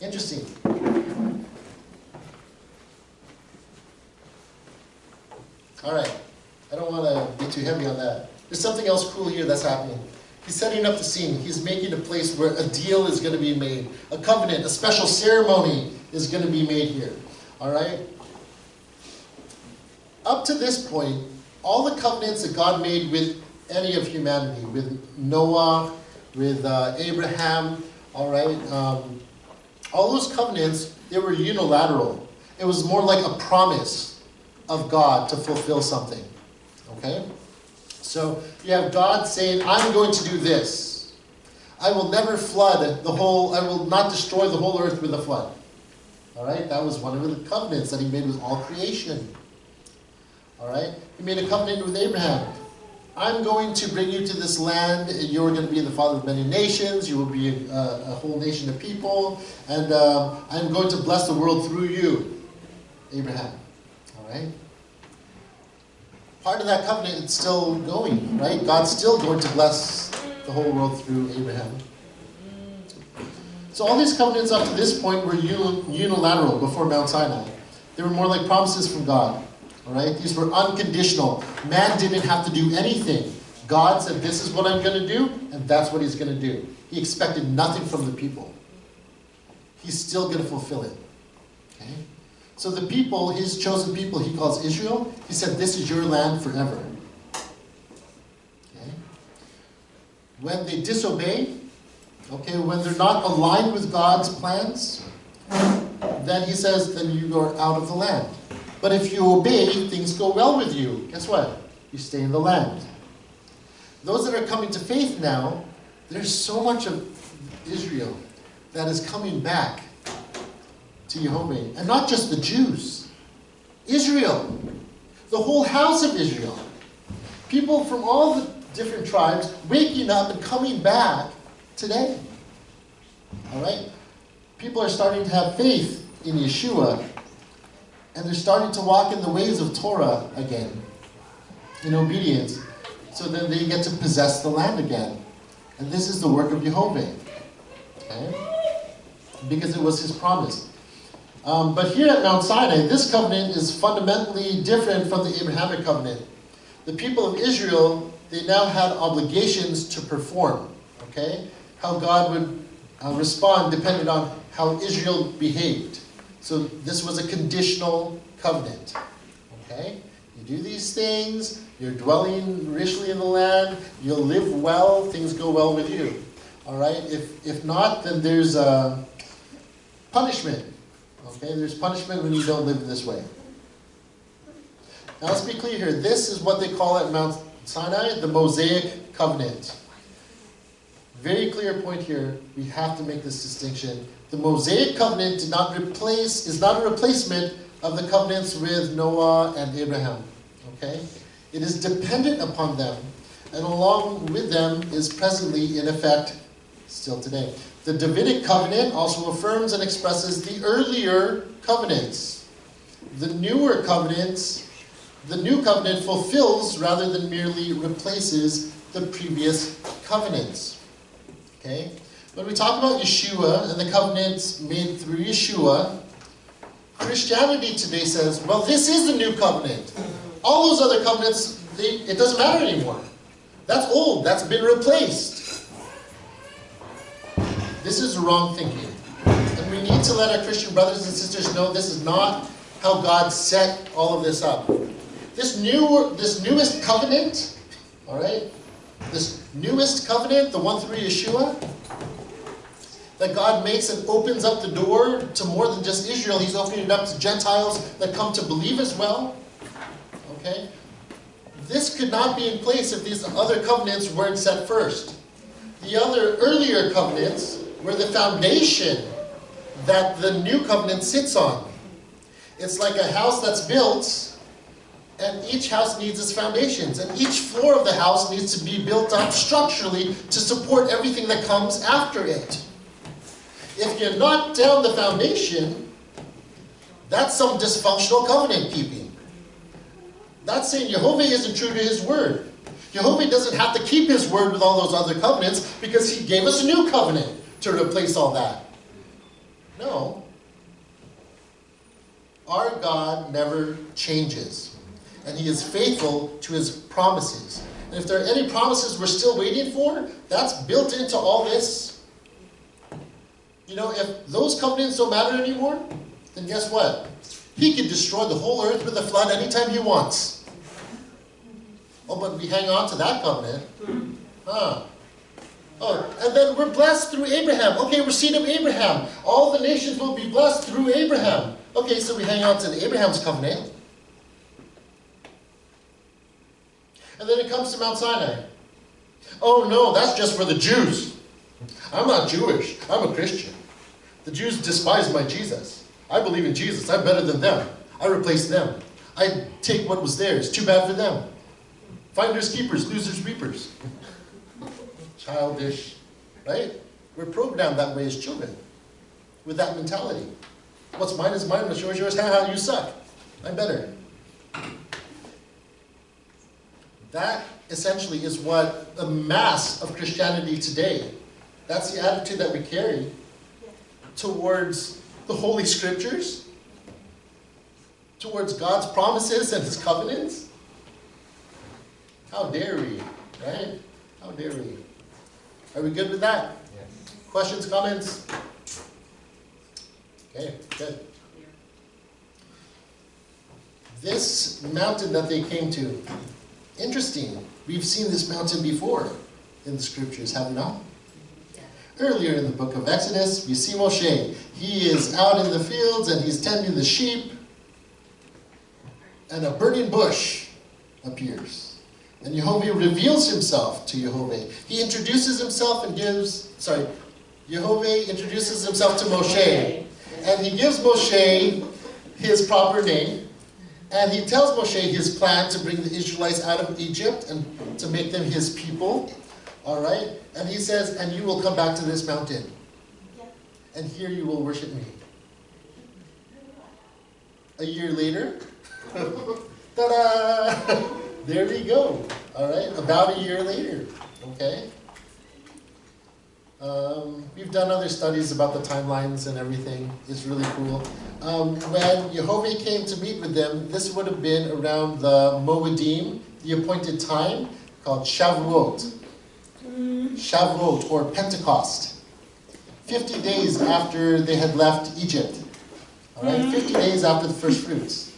Interesting. All right. I don't want to be too heavy on that. There's something else cool here that's happening. He's setting up the scene. He's making a place where a deal is going to be made. A covenant, a special ceremony is going to be made here. All right? Up to this point, all the covenants that God made with any of humanity, with Noah, with Abraham, all right? All those covenants, they were unilateral. It was more like a promise of God to fulfill something. Okay? So you have God saying, I'm going to do this. I will never flood the whole, I will not destroy the whole earth with a flood. All right? That was one of the covenants that he made with all creation. All right? He made a covenant with Abraham. I'm going to bring you to this land. You're going to be the father of many nations. You will be a whole nation of people. And I'm going to bless the world through you, Abraham. All right? Part of that covenant is still going, right? God's still going to bless the whole world through Abraham. So all these covenants up to this point were unilateral before Mount Sinai. They were more like promises from God. All right? These were unconditional. Man didn't have to do anything. God said, this is what I'm going to do, and that's what he's going to do. He expected nothing from the people. He's still going to fulfill it. Okay? So the people, his chosen people, he calls Israel. He said, this is your land forever. Okay? When they disobey, Okay, when they're not aligned with God's plans, then he says, then you are out of the land. But if you obey, things go well with you. Guess what? You stay in the land. Those that are coming to faith now, there's so much of Israel that is coming back to Jehovah. And not just the Jews. Israel. The whole house of Israel. People from all the different tribes waking up and coming back today. All right? People are starting to have faith in Yeshua, and they're starting to walk in the ways of Torah again, in obedience, so that they get to possess the land again. And this is the work of Jehovah. Okay? Because it was his promise. But here at Mount Sinai, this covenant is fundamentally different from the Abrahamic covenant. The people of Israel, they now had obligations to perform. Okay? How God would respond depended on how Israel behaved. So this was a conditional covenant. Okay? You do these things, you're dwelling richly in the land, you'll live well, things go well with you. All right? If not, then there's punishment. Okay? There's punishment when you don't live this way. Now let's be clear here. This is what they call at Mount Sinai the Mosaic Covenant. Very clear point here. We have to make this distinction. The Mosaic Covenant is not a replacement of the covenants with Noah and Abraham. Okay? It is dependent upon them, and along with them is presently in effect still today. The Davidic covenant also affirms and expresses the earlier covenants. The newer covenants, the new covenant fulfills rather than merely replaces the previous covenants. Okay? When we talk about Yeshua and the covenants made through Yeshua, Christianity today says, well, this is the new covenant. All those other covenants, it doesn't matter anymore. That's old. That's been replaced. This is wrong thinking. And we need to let our Christian brothers and sisters know this is not how God set all of this up. This newest covenant, all right, this newest covenant, the one through Yeshua, that God makes and opens up the door to more than just Israel. He's opening it up to Gentiles that come to believe as well. Okay? This could not be in place if these other covenants weren't set first. The other earlier covenants were the foundation that the new covenant sits on. It's like a house that's built, and each house needs its foundations, and each floor of the house needs to be built up structurally to support everything that comes after it. If you knock down the foundation, that's some dysfunctional covenant keeping. That's saying Jehovah isn't true to his word. Jehovah doesn't have to keep his word with all those other covenants because he gave us a new covenant to replace all that. No. Our God never changes. And he is faithful to his promises. And if there are any promises we're still waiting for, that's built into all this. You know, if those covenants don't matter anymore, then guess what? He can destroy the whole earth with a flood anytime he wants. Oh, but we hang on to that covenant. Oh, and then we're blessed through Abraham. Okay, we're seed of Abraham. All the nations will be blessed through Abraham. Okay, so we hang on to Abraham's covenant. And then it comes to Mount Sinai. Oh no, that's just for the Jews. I'm not Jewish. I'm a Christian. The Jews despise my Jesus. I believe in Jesus. I'm better than them. I replace them. I take what was theirs. Too bad for them. Finders, keepers, losers, reapers. Childish, right? We're programmed that way as children, with that mentality. What's mine is mine, what's yours, yours. Ha, you suck. I'm better. That essentially is what the mass of Christianity today, that's the attitude that we carry towards the Holy Scriptures, towards God's promises and his covenants. How dare we, right? How dare we? Are we good with that? Yes. Questions, comments? Okay, good. This mountain that they came to, interesting. We've seen this mountain before in the Scriptures, have we not? Earlier in the book of Exodus, we see Moshe. He is out in the fields and he's tending the sheep, and a burning bush appears. And Yehovah reveals himself to Yehovah. He introduces himself and Yehovah introduces himself to Moshe. And he gives Moshe his proper name. And he tells Moshe his plan to bring the Israelites out of Egypt and to make them his people. All right? And he says, and you will come back to this mountain. And here you will worship me. A year later, ta-da! There we go. All right? About a year later. Okay? We've done other studies about the timelines and everything. It's really cool. When Yehovah came to meet with them, this would have been around the Moedim, the appointed time, called Shavuot. Shavuot, or Pentecost. 50 days after they had left Egypt. All right? 50 days after the first fruits.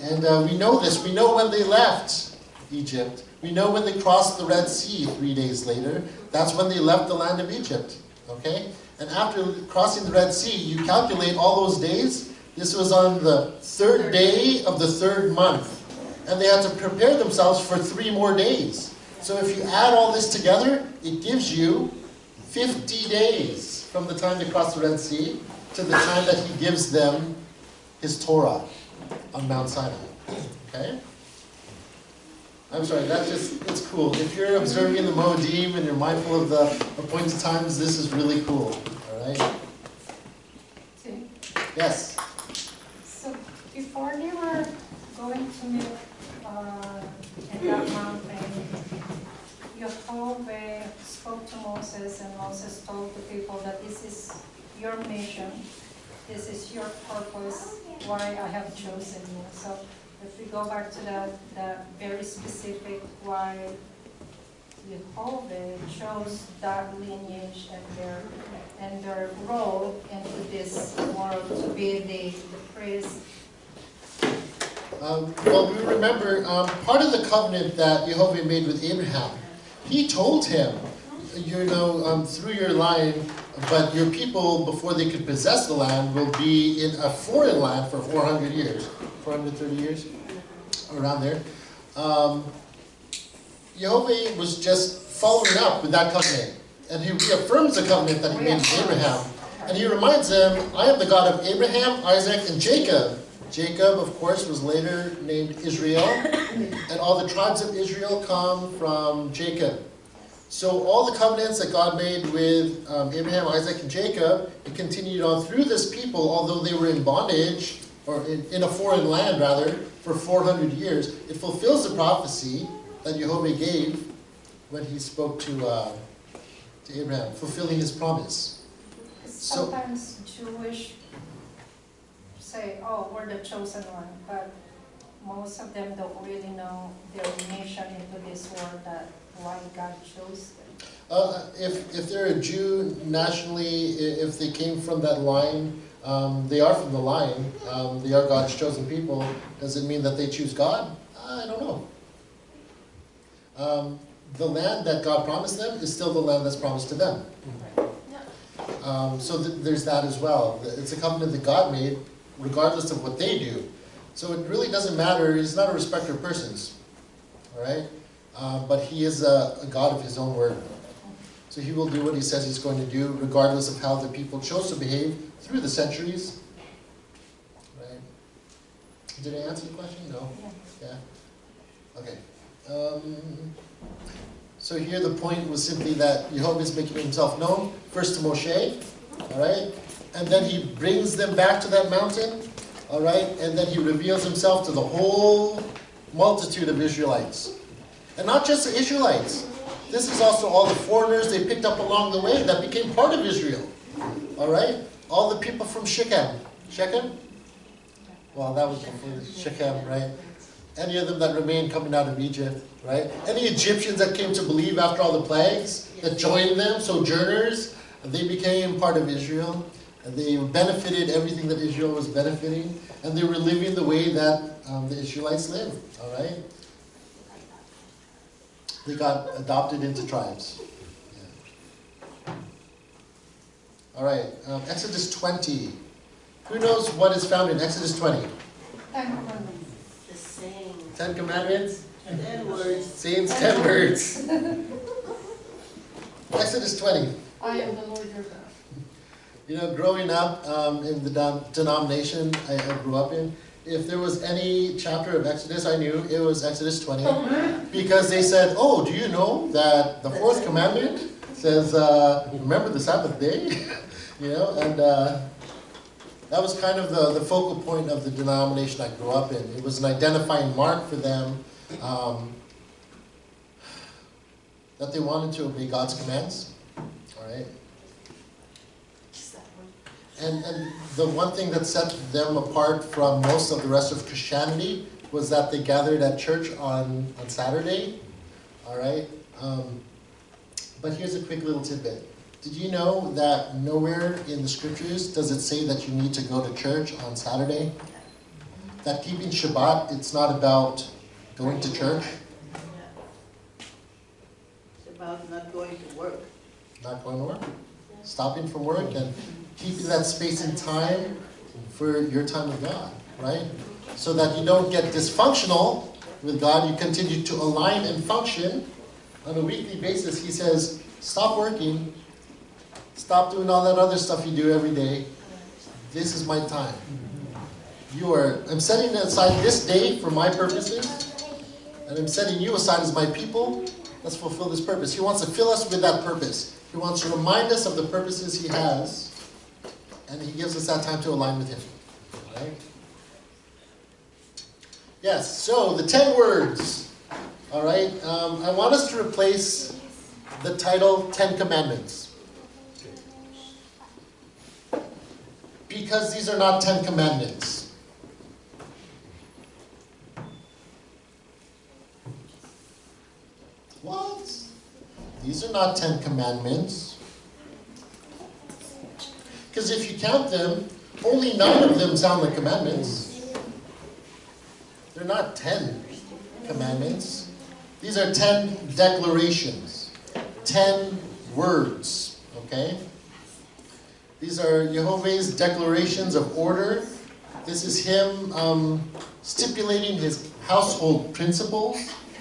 And we know this. We know when they left Egypt. We know when they crossed the Red Sea 3 days later. That's when they left the land of Egypt. Okay? And after crossing the Red Sea, you calculate all those days. This was on the third day of the third month. And they had to prepare themselves for 3 more days. So if you add all this together, it gives you 50 days from the time they crossed the Red Sea to the time that he gives them his Torah on Mount Sinai. Okay? I'm sorry, it's cool. If you're observing the Moedim and you're mindful of the appointed times, this is really cool. All right? Yes? So before they were going to meet in that mountain, Yehovah spoke to Moses, and Moses told the people that this is your mission, this is your purpose, why I have chosen you. So if we go back to that very specific why Yehovah chose that lineage and their role into this world to be the priest. Well, we remember part of the covenant that Yehovah made with Abraham. He told him, through your line, but your people, before they could possess the land, will be in a foreign land for 400 years. 430 years, around there. Yehovah was just following up with that covenant. And he reaffirms the covenant that he made with Abraham. And he reminds them, I am the God of Abraham, Isaac, and Jacob. Jacob, of course, was later named Israel. And all the tribes of Israel come from Jacob. So all the covenants that God made with Abraham, Isaac, and Jacob, it continued on through this people, although they were in bondage, or in a foreign land rather, for 400 years. It fulfills the prophecy that Yehovah gave when he spoke to Abraham, fulfilling his promise. Sometimes Jewish say, oh, we're the chosen one, but most of them don't really know their mission into this world, that why God chose them. If they're a Jew nationally, if they came from that line, they are from the line, they are God's chosen people. Does it mean that they choose God? I don't know. The land that God promised them is still the land that's promised to them. So there's that as well. It's a covenant that God made, regardless of what they do. So it really doesn't matter. He's not a respecter of persons. All right? But he is a God of his own word. So he will do what he says he's going to do, regardless of how the people chose to behave through the centuries. Right? Did I answer the question? No? Yeah? Okay. So here the point was simply that Yehovah is making himself known, first to Moshe, all right? And then he brings them back to that mountain, all right? And then he reveals himself to the whole multitude of Israelites. And not just the Israelites. This is also all the foreigners they picked up along the way that became part of Israel. All right? All the people from Shechem. Shechem? Well, that was before Shechem, right? Any of them that remained coming out of Egypt, right? Any Egyptians that came to believe after all the plagues, that joined them, sojourners, they became part of Israel. And they benefited everything that Israel was benefiting. And they were living the way that the Israelites lived, all right? They got adopted into tribes. Yeah. All right, Exodus 20. Who knows what is found in Exodus 20? The same. 10 Commandments? 10 words. Same 10 words. Exodus 20. I am the Lord your God. You know, growing up in the denomination I grew up in, if there was any chapter of Exodus I knew, it was Exodus 20. Because they said, oh, do you know that the fourth commandment says, remember the Sabbath day? You know, and that was kind of the focal point of the denomination I grew up in. It was an identifying mark for them that they wanted to obey God's commands. All right. And the one thing that set them apart from most of the rest of Christianity was that they gathered at church on Saturday. All right. But here's a quick little tidbit. Did you know that nowhere in the scriptures does it say that you need to go to church on Saturday? That keeping Shabbat, it's not about going to church. It's about not going to work. Not going to work. Stopping from work and keeping that space and time for your time with God, right? So that you don't get dysfunctional with God, you continue to align and function on a weekly basis. He says, stop working, stop doing all that other stuff you do every day. This is my time. I'm setting aside this day for my purposes, and I'm setting you aside as my people. Let's fulfill this purpose. He wants to fill us with that purpose. He wants to remind us of the purposes He has, and He gives us that time to align with Him. Right? Yes, so the 10 words. All right, I want us to replace the title 10 Commandments. Because these are not 10 Commandments. What? These are not 10 Commandments. Because if you count them, only 9 of them sound like commandments. They're not 10 commandments. These are 10 declarations. 10 words. Okay? These are Jehovah's declarations of order. This is Him stipulating His household principles.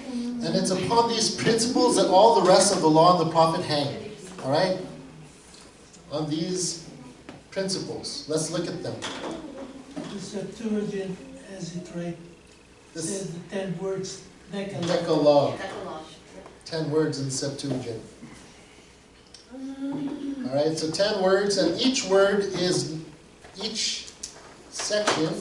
And it's upon these principles that all the rest of the law and the prophet hang. All right? On these principles. Let's look at them. The Septuagint has it right. It says the 10 words, Decalogue. Decalogue. Decalogue. 10 words in the Septuagint. All right, so 10 words, and each section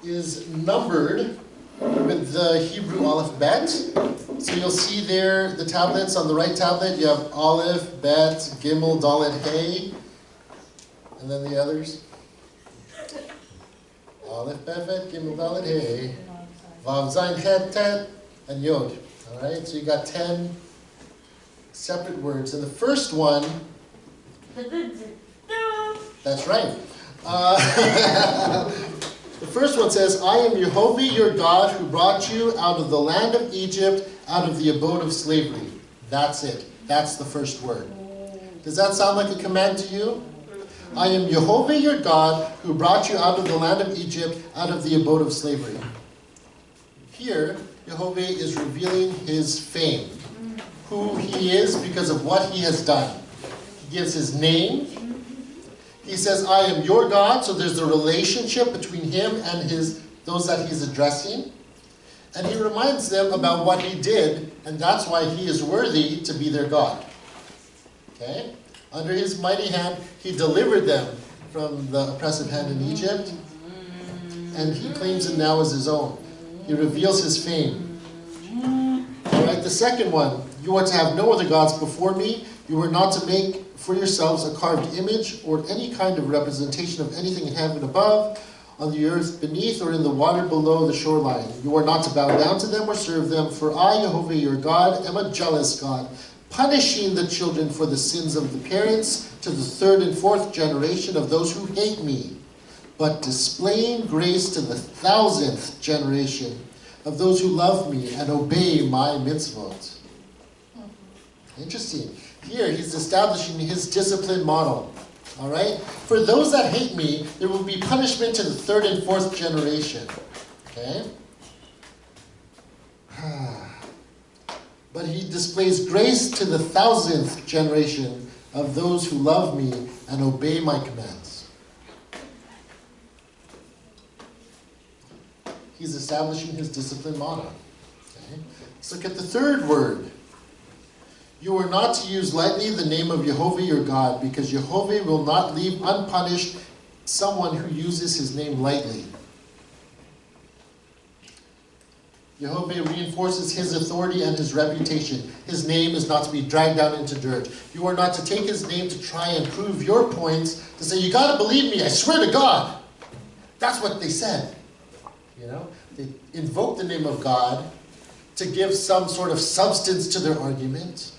is numbered with the Hebrew alphabet. So you'll see there the tablets. On the right tablet, you have Aleph, Bet, Gimel, Dalet, Hey. And then the others. Aleph, Bet, Gimel, Dalet, Hey. Vav, Zayin, Het, Tet, and Yod. All right, so you got 10 separate words. And the first one, that's right. The first one says, I am Jehovah your God who brought you out of the land of Egypt, out of the abode of slavery. That's it. That's the first word. Does that sound like a command to you? I am Jehovah your God who brought you out of the land of Egypt, out of the abode of slavery. Here, Jehovah is revealing His fame, who He is because of what He has done. He gives His name. He says, I am your God, so there's a relationship between Him and those that He's addressing. And He reminds them about what He did, and that's why He is worthy to be their God. Okay? Under His mighty hand, He delivered them from the oppressive hand in Egypt, and He claims them now as His own. He reveals His fame. All right, the second one, you are to have no other gods before me. You are not to make for yourselves a carved image or any kind of representation of anything in heaven above, on the earth beneath, or in the water below the shoreline. You are not to bow down to them or serve them, for I, Jehovah your God, am a jealous God, punishing the children for the sins of the parents to the 3rd and 4th generation of those who hate me, but displaying grace to the 1000th generation of those who love me and obey my mitzvot. Interesting. Here, He's establishing His discipline model. All right? For those that hate me, there will be punishment to the 3rd and 4th generation. Okay? But he displays grace to the 1000th generation of those who love me and obey my commands. He's establishing his discipline model. Okay? Let's look at the 3rd word. You are not to use lightly the name of Jehovah your God, because Jehovah will not leave unpunished someone who uses his name lightly. Jehovah reinforces his authority and his reputation. His name is not to be dragged down into dirt. You are not to take his name to try and prove your points, to say, you got to believe me, I swear to God. That's what they said. You know, they invoked the name of God to give some sort of substance to their argument.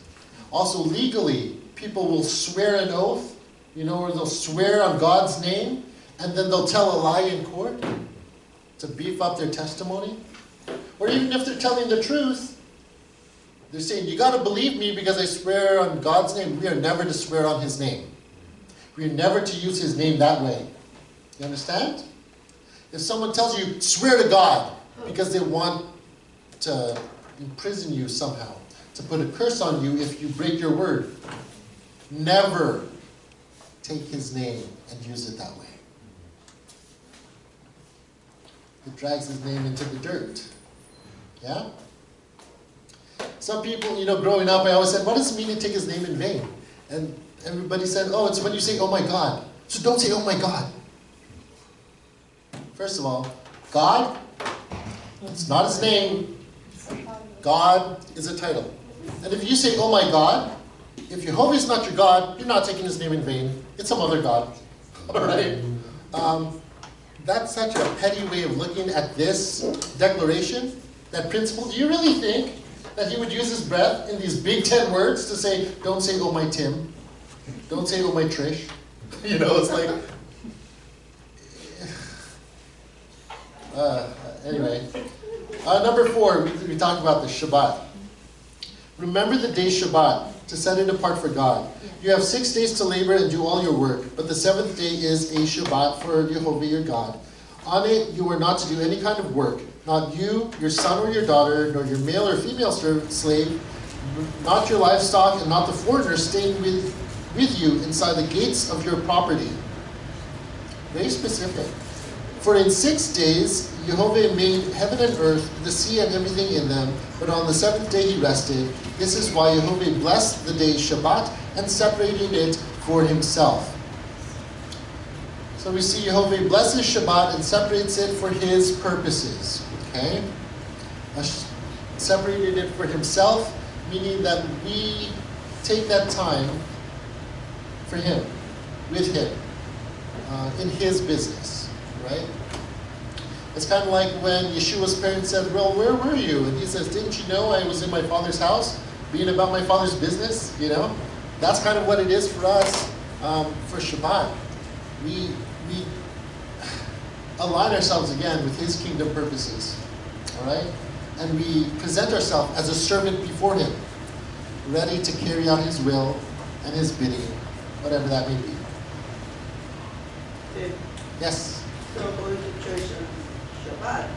Also legally, people will swear an oath, you know, or they'll swear on God's name, and then they'll tell a lie in court to beef up their testimony. Or even if they're telling the truth, they're saying, you got to believe me because I swear on God's name. We are never to swear on his name. We are never to use his name that way. You understand? If someone tells you, swear to God, because they want to imprison you somehow, to put a curse on you if you break your word, never take his name and use it that way. It drags his name into the dirt. Yeah? Some people, you know, growing up, I always said, what does it mean to take his name in vain? And everybody said, oh, it's when you say, oh my God. So don't say, oh my God. First of all, God, it's not his name. God is a title. And if you say, oh my God, if Jehovah is not your God, you're not taking his name in vain. It's some other God. All right? That's such a petty way of looking at this declaration, that principle. Do you really think that he would use his breath in these big 10 words to say, don't say, oh my Tim. Don't say, oh my Trish. You know, it's like... anyway. Number 4, we talked about the Shabbat. Remember the day Shabbat, to set it apart for God. You have 6 days to labor and do all your work, but the 7th day is a Shabbat for Jehovah your God. On it you are not to do any kind of work, not you, your son or your daughter, nor your male or female slave, not your livestock, and not the foreigner staying with you inside the gates of your property. Very specific. For in 6 days Jehovah made heaven and earth, the sea and everything in them, but on the 7th day he rested. This is why Jehovah blessed the day Shabbat and separated it for himself. So we see Jehovah blesses Shabbat and separates it for his purposes. Okay? Separated it for himself, meaning that we take that time for him, with him, in his business, right? It's kind of like when Yeshua's parents said, well, where were you? And he says, didn't you know I was in my father's house, being about my father's business? You know? That's kind of what it is for us for Shabbat. We align ourselves again with his kingdom purposes. All right? And we present ourselves as a servant before him, ready to carry out his will and his bidding, whatever that may be. Okay. Yes? So going to church on Shabbat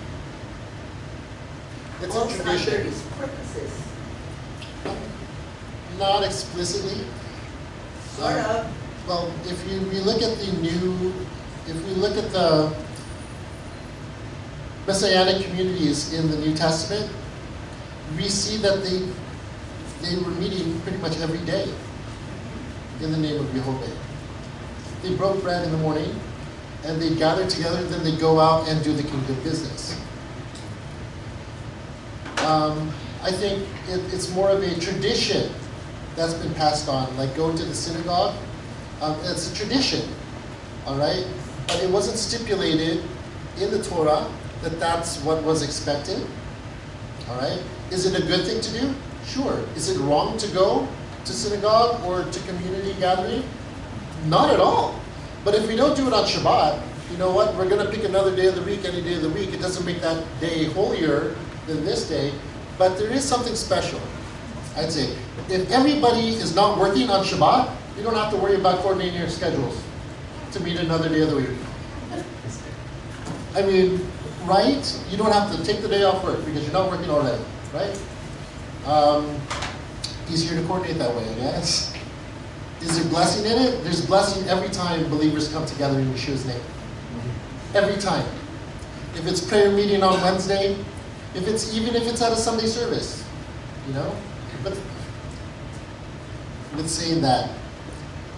It's falls a under tradition. his purposes. Not explicitly. Sort of. Well, if we look at the Messianic communities in the New Testament, we see that they were meeting pretty much every day in the name of Jehovah. They broke bread in the morning, and they gather together, then they go out and do the kingdom business. I think it's more of a tradition that's been passed on, like going to the synagogue. It's a tradition, all right? But it wasn't stipulated in the Torah that that's what was expected, all right? Is it a good thing to do? Sure. Is it wrong to go to synagogue or to community gathering? Not at all. But if we don't do it on Shabbat, you know what? We're going to pick another day of the week, any day of the week. It doesn't make that day holier than this day, but there is something special, I'd say. If everybody is not working on Shabbat, you don't have to worry about coordinating your schedules. to meet another day of the week. I mean, right? You don't have to take the day off work because you're not working already, right? Easier to coordinate that way, I guess. Is there blessing in it? There's blessing every time believers come together in Yeshua's name. Every time. If it's prayer meeting on Wednesday, even if it's at a Sunday service, you know? But with saying that,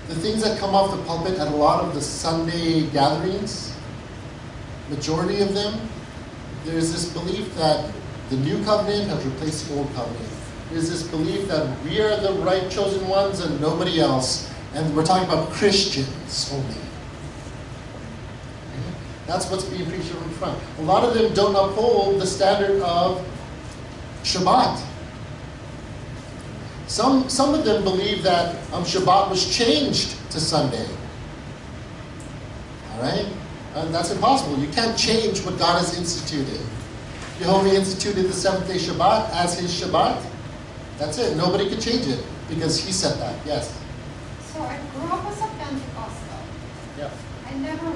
the things that come off the pulpit at a lot of the Sunday gatherings, majority of them, there's this belief that the new covenant has replaced the old covenant. There's this belief that we are the right chosen ones and nobody else. And we're talking about Christians only. That's what's being preached in front. A lot of them don't uphold the standard of Shabbat. Some of them believe that Shabbat was changed to Sunday. All right? That's impossible. You can't change what God has instituted. Jehovah instituted the seventh-day Shabbat as his Shabbat. That's it. Nobody could change it because he said that. Yes? So I grew up as a Pentecostal. Yeah. They never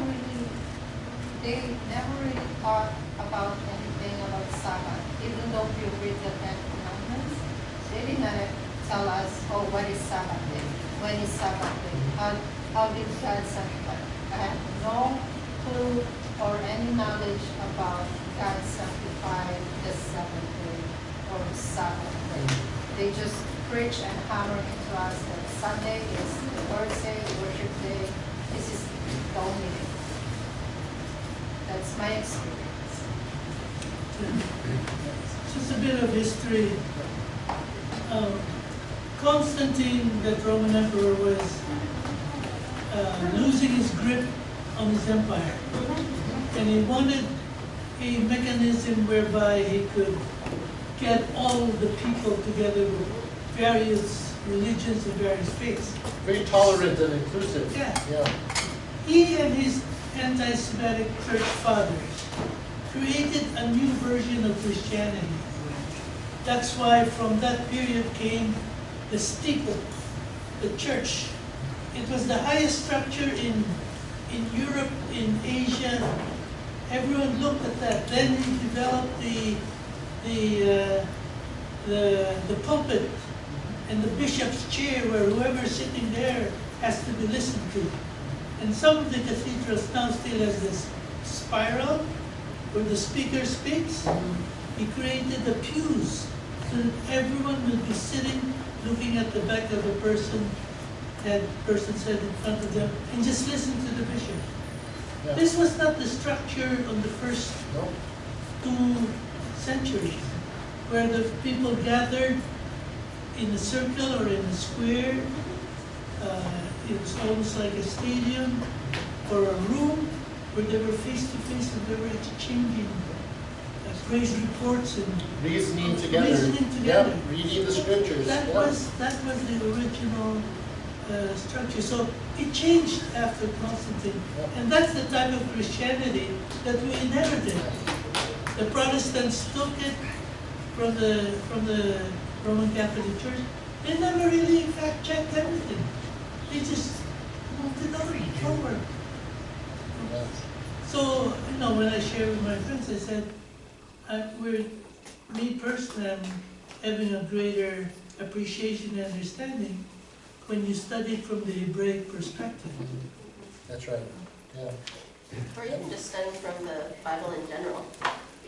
really thought about anything about Sabbath. Even though we read the Ten Commandments, they did not tell us, oh, what is Sabbath day? When is Sabbath day? How did God sanctify? I had no clue or any knowledge about God sanctifying the seventh day or Sabbath day. They just preach and hammer into us that Sunday is the Lord's day, worship day. This is the only day. That's my experience. Just a bit of history. Constantine, the Roman emperor, was losing his grip on his empire. And he wanted a mechanism whereby he could get all the people together with various religions and various faiths. Very tolerant and inclusive. Yeah. He and his anti-Semitic church fathers created a new version of Christianity. That's why from that period came the steeple, the church. It was the highest structure in Europe, in Asia. Everyone looked at that. Then he developed the pulpit and the bishop's chair, where whoever's sitting there has to be listened to. And some of the cathedrals now still has this spiral where the speaker speaks. He created the pews so that everyone will be sitting, looking at the back of the person, that person said in front of them, and just listen to the bishop. Yeah. This was not the structure on the first 2 centuries, where the people gathered in a circle or in a square. It was almost like a stadium or a room where they were face to face and they were exchanging praise reports and Reasoning together. Yeah, reading the scriptures. that was the original structure. So it changed after Constantine, and that's the type of Christianity that we inherited. The Protestants took it from the Roman Catholic Church. They never really fact-checked everything. They just moved it on forward. So, when I share with my friends, I said, me personally, I'm having a greater appreciation and understanding when you study it from the Hebraic perspective. That's right. Yeah. Or even just studying from the Bible in general,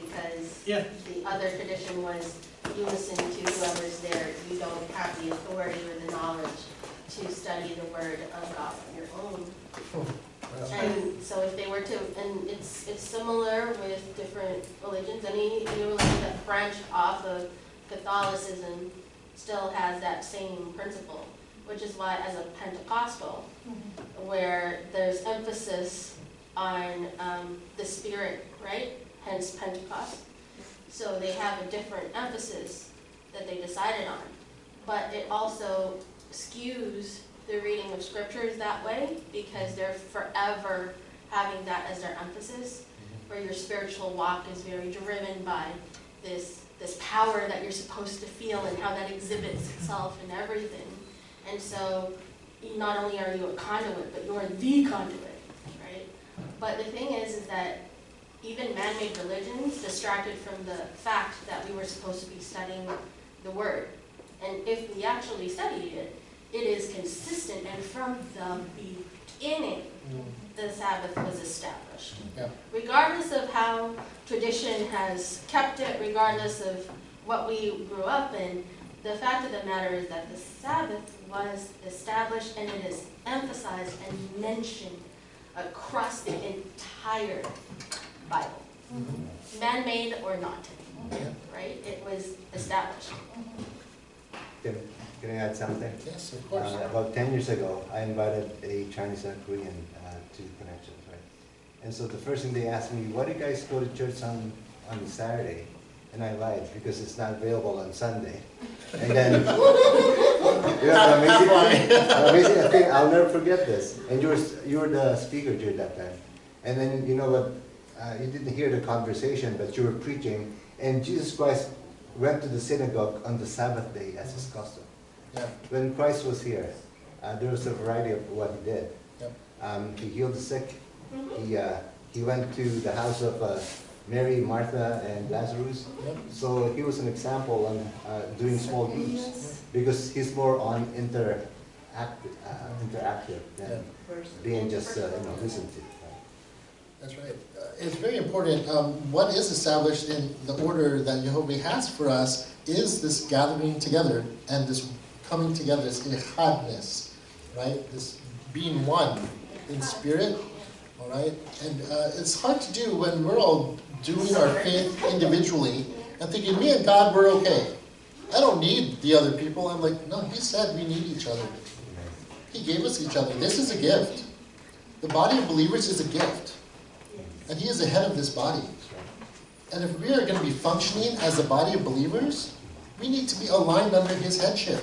because the other tradition was you listen to whoever's there. You don't have the authority or the knowledge to study the Word of God on your own. And so if they were to, and it's similar with different religions. Any religion that branched off of Catholicism still has that same principle, which is why as a Pentecostal, where there's emphasis on the Spirit, right? Hence Pentecost. So they have a different emphasis that they decided on. But it also skews the reading of scriptures that way because they're forever having that as their emphasis, where your spiritual walk is very driven by this power that you're supposed to feel and how that exhibits itself in everything. And so not only are you a conduit, but you're the conduit. But the thing is that even man-made religions distracted from the fact that we were supposed to be studying the Word. And if we actually studied it, it is consistent, and from the beginning, the Sabbath was established. Yeah. Regardless of how tradition has kept it, regardless of what we grew up in, the fact of the matter is that the Sabbath was established, and it is emphasized and mentioned across the entire Bible, man-made or not, right? It was established. Can I add something? Yes, of course. About 10 years ago, I invited a Chinese and Korean to Connections, right? And so the first thing they asked me, why do you guys go to church on Saturday? And I lied, because it's not available on Sunday. And then, amazing thing, I'll never forget this. And you were the speaker during that time. And then, you know what, you didn't hear the conversation, but you were preaching, and Jesus Christ went to the synagogue on the Sabbath day as his custom. Yeah. When Christ was here, there was a variety of what he did. Yep. He healed the sick. He went to the house of Mary, Martha, and Lazarus. Yep. So he was an example on doing small groups, because he's more on interactive than being just listened to. That's right. It's very important. What is established in the order that Jehovah has for us is this gathering together and this coming together, this echadness, right? This being one in spirit, all right? And it's hard to do when we're all doing our faith individually and thinking, me and God, we're okay. I don't need the other people. I'm like, no, he said we need each other. He gave us each other. This is a gift. The body of believers is a gift. And he is the head of this body. And if we are going to be functioning as a body of believers, we need to be aligned under his headship.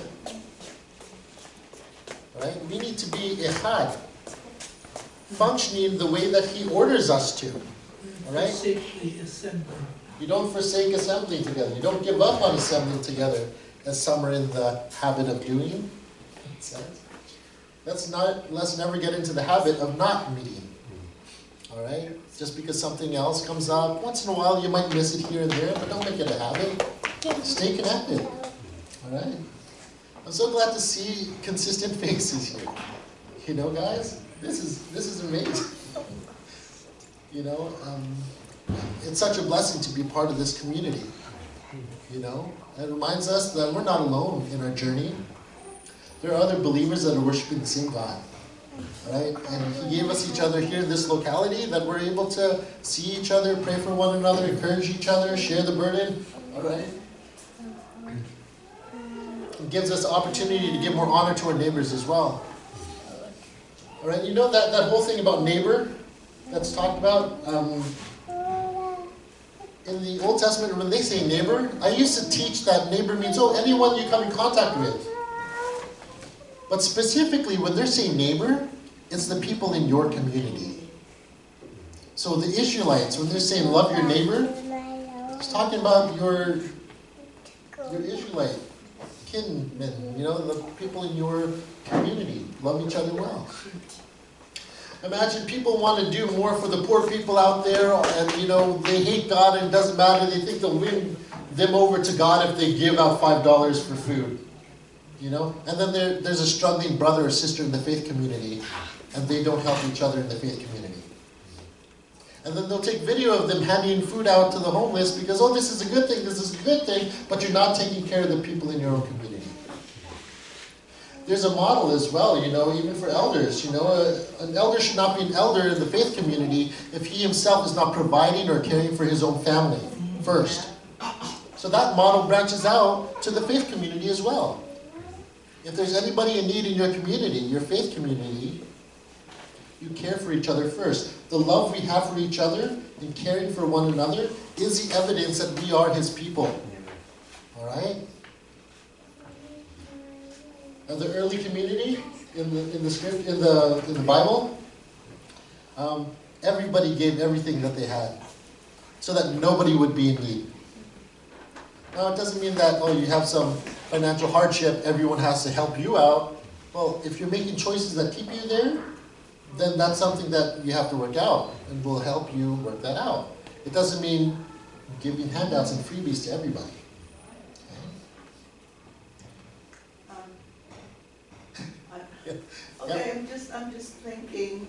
Right? We need to be echad, functioning the way that he orders us to. All right? Forsake the assembly. You don't forsake assembling together. You don't give up on assembling together, as some are in the habit of doing. It says. Let's never get into the habit of not meeting. All right? Just because something else comes up, once in a while you might miss it here and there, but don't make it a habit. Stay connected. All right? I'm so glad to see consistent faces here. You know, guys, this is amazing. You know, it's such a blessing to be part of this community. You know, it reminds us that we're not alone in our journey. There are other believers that are worshiping the same God. Right? And he gave us each other here in this locality that we're able to see each other, pray for one another, encourage each other, share the burden. All right? It gives us the opportunity to give more honor to our neighbors as well. All right? You know that whole thing about neighbor that's talked about? In the Old Testament, when they say neighbor, I used to teach that neighbor means, anyone you come in contact with. But specifically, when they're saying neighbor, it's the people in your community. So the Israelites, when they're saying love your neighbor, it's talking about your Israelite kinmen, you know, the people in your community. Love each other well. Imagine people want to do more for the poor people out there, and you know, they hate God and it doesn't matter. They think they'll win them over to God if they give out $5 for food. You know, and then there's a struggling brother or sister in the faith community, and they don't help each other in the faith community. And then they'll take video of them handing food out to the homeless because, this is a good thing, this is a good thing, but you're not taking care of the people in your own community. There's a model as well, you know, even for elders. You know, an elder should not be an elder in the faith community if he himself is not providing or caring for his own family first. So that model branches out to the faith community as well. If there's anybody in need in your community, your faith community, you care for each other first. The love we have for each other and caring for one another is the evidence that we are his people. All right? Now, the early community in the script in the Bible, everybody gave everything that they had so that nobody would be in need. Now, it doesn't mean that, you have some financial hardship, everyone has to help you out. Well, if you're making choices that keep you there, then that's something that you have to work out, and we'll help you work that out. It doesn't mean giving handouts and freebies to everybody. Okay, I'm just thinking,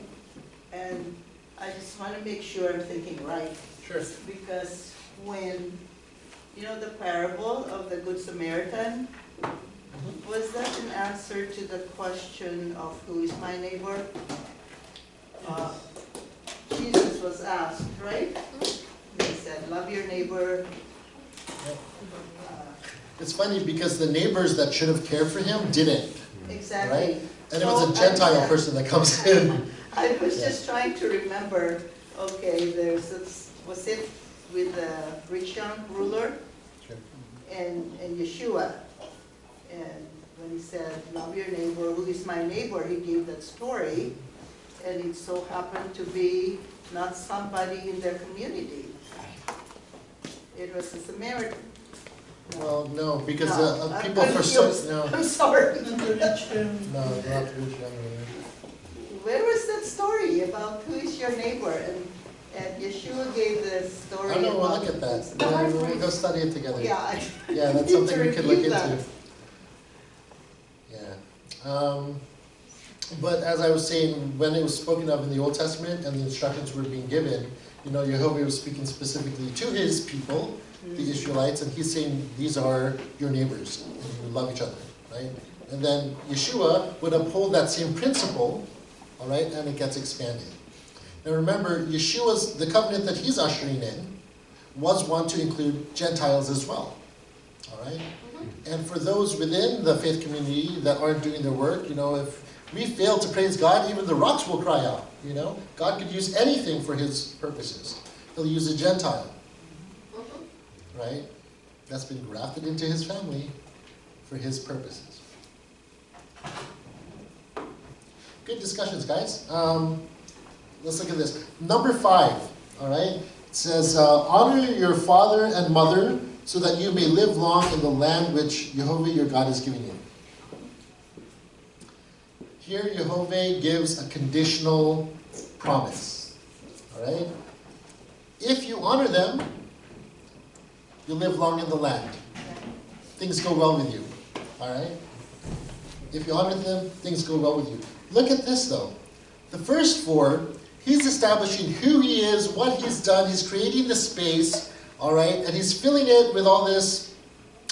and I just want to make sure I'm thinking right. Sure. Because when, you know, the parable of the Good Samaritan, was that an answer to the question of who is my neighbor? Jesus was asked, right? He said, love your neighbor. It's funny because the neighbors that should have cared for him didn't, Exactly. right? And it was a Gentile person that comes in. I was just trying to remember, okay, was it with the rich young ruler? Sure. And Yeshua. And when he said, love your neighbor, who is my neighbor, he gave that story. And it so happened to be not somebody in their community. It was a Samaritan. Well, no, because No, I'm people forsook, confused. no, I'm sorry. And the rich, no, not the rich young ruler. Where was that story about who is your neighbor? And Yeshua gave the story I know, we'll about... look at that. We'll go study it together. Yeah. Yeah, that's need something to we could look review into. that. Yeah. But as I was saying, when it was spoken of in the Old Testament and the instructions were being given, you know, Jehovah was speaking specifically to his people, the Israelites, and he's saying, these are your neighbors, and you love each other, right? And then Yeshua would uphold that same principle, all right, and it gets expanded. Now remember, Yeshua's, the covenant that he's ushering in, was one to include Gentiles as well, all right? And for those within the faith community that aren't doing their work, you know, if we fail to praise God, even the rocks will cry out, you know? God could use anything for his purposes. He'll use a Gentile, right? That's been grafted into his family for his purposes. Good discussions, guys. Let's look at this. Number 5, all right? It says, honor your father and mother so that you may live long in the land which Jehovah your God is giving you. Here, Jehovah gives a conditional promise, all right? If you honor them, you live long in the land. Things go well with you, all right? If you honor them, things go well with you. Look at this, though. The first 4, he's establishing who he is, what he's done. He's creating the space, all right? And he's filling it with all this.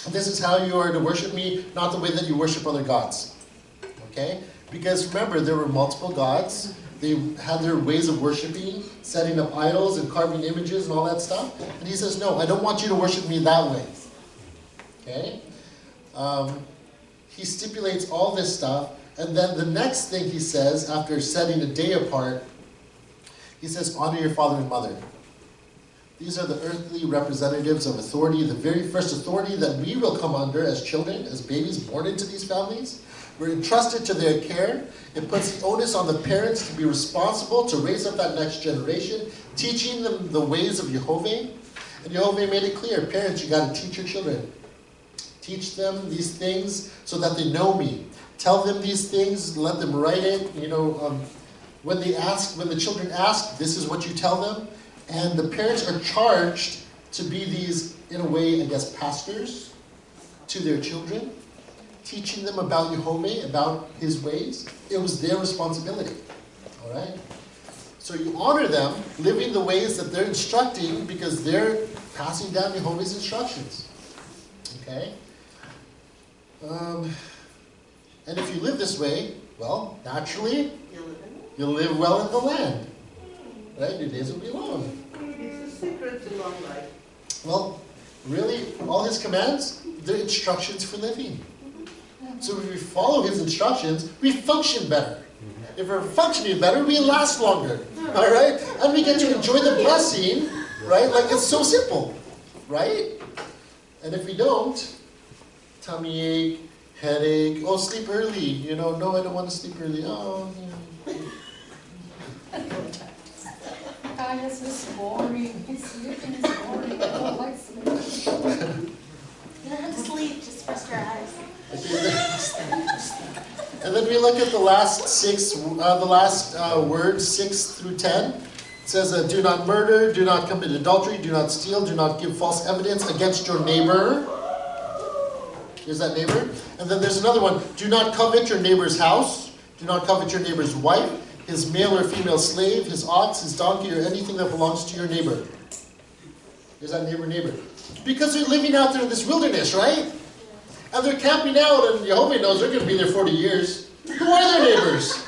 This is how you are to worship me, not the way that you worship other gods, okay? Because remember, there were multiple gods. They had their ways of worshiping, setting up idols and carving images and all that stuff. And he says, no, I don't want you to worship me that way. Okay? He stipulates all this stuff. And then the next thing he says, after setting a day apart, he says, honor your father and mother. These are the earthly representatives of authority, the very first authority that we will come under as children, as babies born into these families. We're entrusted to their care. It puts the onus on the parents to be responsible to raise up that next generation, teaching them the ways of Jehovah. And Jehovah made it clear, parents, you got to teach your children. Teach them these things so that they know me. Tell them these things, let them write it. You know, when the children ask, this is what you tell them. And the parents are charged to be these, in a way, I guess, pastors to their children, teaching them about Jehovah, about his ways. It was their responsibility, all right? So you honor them, living the ways that they're instructing because they're passing down Jehovah's instructions, okay? And if you live this way, well, naturally, you'll live well in the land, right? Your days will be long. It's a secret to long life. Well, really, all his commands, they're instructions for living. So if we follow his instructions, we function better. If we're functioning better, we last longer, all right? And we get to enjoy the blessing, right? Like, it's so simple, right? And if we don't, tummy ache, headache, oh, sleep early, you know, no, I don't want to sleep early, oh, you know. This is boring. Sleeping is boring. I don't like sleeping. You don't have to sleep, just rest your eyes. Okay, And then we look at the last words, 6 through 10. It says, do not murder, do not commit adultery, do not steal, do not give false evidence against your neighbor. Here's that neighbor. And then there's another one, do not covet your neighbor's house, do not covet your neighbor's wife, his male or female slave, his ox, his donkey, or anything that belongs to your neighbor. Here's that neighbor. Because they're living out there in this wilderness, right? And they're camping out, and Jehovah knows they're going to be there 40 years. Who are their neighbors?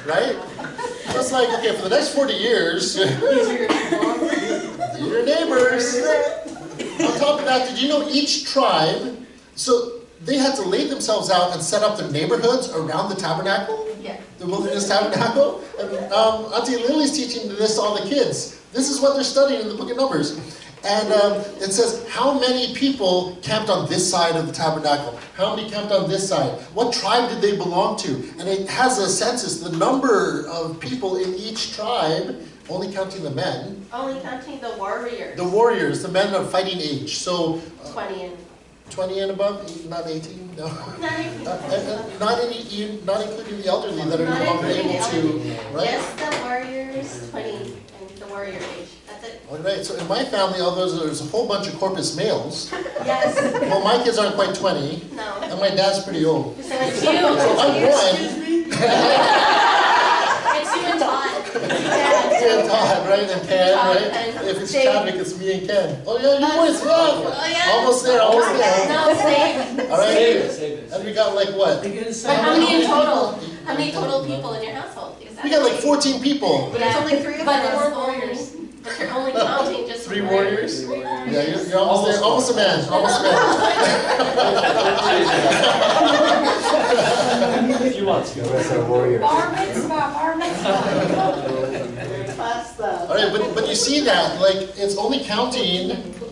Right? So it's like, okay, for the next 40 years, these are your neighbors. On top of that, did you know each tribe, so they had to lay themselves out and set up their neighborhoods around the tabernacle? Yeah. The wilderness tabernacle? And Auntie Lily's teaching this to all the kids. This is what they're studying in the book of Numbers. And it says, how many people camped on this side of the tabernacle? How many camped on this side? What tribe did they belong to? And it has a census, the number of people in each tribe, only counting the men. Only counting the warriors. The warriors, the men of fighting age. So 20 and above, not 18, no. Not even. Not including the elderly that are no longer able to, right? Yes, the warriors, 20, and the warrior age. That's it. All right, so in my family, although there's a whole bunch of corpus males, Yes. well, my kids aren't quite 20, No. and my dad's pretty old. So it's you. So I'm one. It's you and Todd. Yeah, Todd, right? And Ken, Todd right? and If it's Dave. Chadwick, it's me and Ken. Oh yeah, you boys, Oh, yeah. almost there, almost there. No, same. All right, Save it. and we got like what? But how many in total? How many total people in your household? We got like 14 people. But it's only 3 of us. But you're only counting just 3 warriors? warriors. Yeah, you're almost there. Almost a man. Almost a man. A few months ago. The rest are warriors. Bar mitzvah. All right, but you see that, like, it's only counting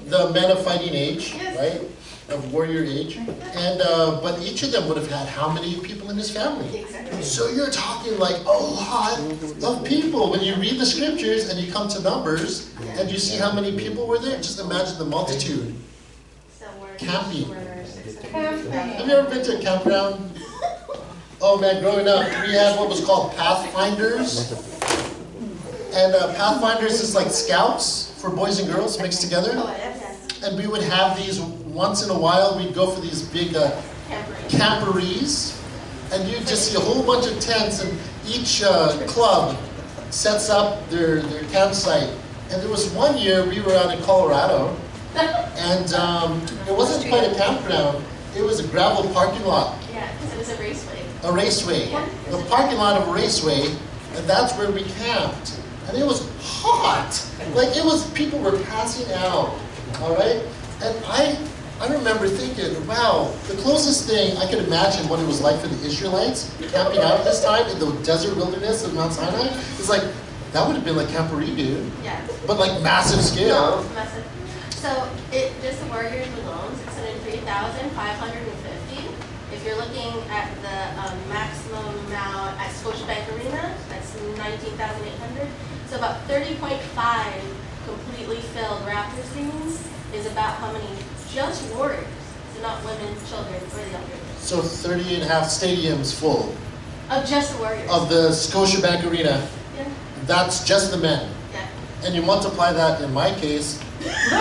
the men of fighting age, right? Of warrior age. And, but each of them would have had how many people in his family? Exactly. So you're talking like a lot of people. When you read the scriptures and you come to Numbers and you see how many people were there, just imagine the multitude. So we're Camping. we're 600. Camping. Have you ever been to a campground? Oh man, growing up, we had what was called Pathfinders. And Pathfinders is like scouts for boys and girls mixed together. Oh, yes. And we would have these, once in a while, we'd go for these big camporees. And you'd just see a whole bunch of tents, and each club sets up their campsite. And there was one year we were out in Colorado, and it wasn't quite a campground, it was a gravel parking lot. Yeah, because it was a raceway. A raceway. Yeah. The parking lot of a raceway, and that's where we camped. And it was hot. Like it was, people were passing out, all right? And I remember thinking, wow, the closest thing I could imagine what it was like for the Israelites camping out at this time in the desert wilderness of Mount Sinai is like, that would have been like Camporee, dude. Yeah. But like massive scale. No, massive. So just the warriors alone, 603,550. If you're looking at the maximum amount at Scotiabank Arena, that's 19,800. So about 30.5 completely filled Raptor scenes is about how many just warriors, so not women, children, or the elderly. So 30 and a half stadiums full Of just warriors. of the Scotiabank Arena. Yeah. That's just the men. Yeah. And you multiply that, in my case, let's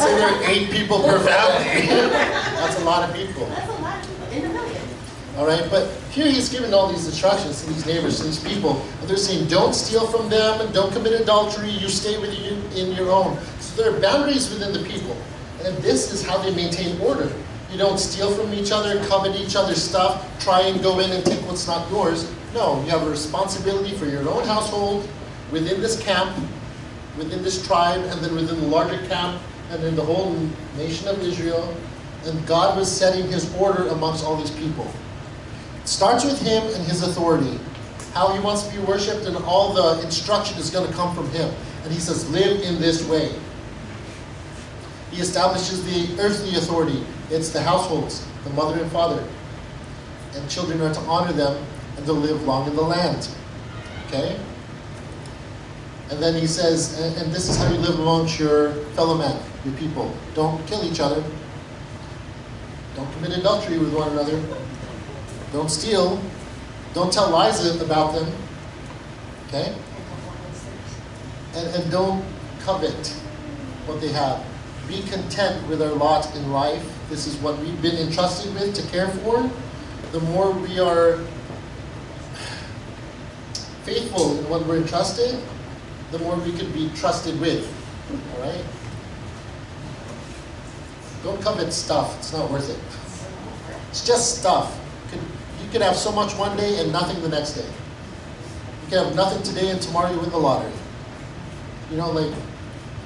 say there are 8 people per family. That's a lot of people. That's a lot of people, in the millions. All right, but here he's giving all these instructions to these neighbors, to these people. And they're saying, don't steal from them, don't commit adultery, you stay with you in your own. So there are boundaries within the people. And this is how they maintain order. You don't steal from each other, covet each other's stuff, try and go in and take what's not yours. No, you have a responsibility for your own household, within this camp, within this tribe, and then within the larger camp, and then the whole nation of Israel. And God was setting his order amongst all these people. It starts with him and his authority, how he wants to be worshipped, and all the instruction is going to come from him. And he says, live in this way. He establishes the earthly authority. It's the households, the mother and father. And children are to honor them and to live long in the land. Okay? And then he says, and this is how you live amongst your fellow men, your people. Don't kill each other. Don't commit adultery with one another. Don't steal. Don't tell lies about them. Okay? And don't covet what they have. Be content with our lot in life. This is what we've been entrusted with to care for. The more we are faithful in what we're entrusted, the more we could be trusted with. All right? Don't covet stuff. It's not worth it. It's just stuff. You could have so much one day and nothing the next day. You can have nothing today and tomorrow you win the lottery. You know, like,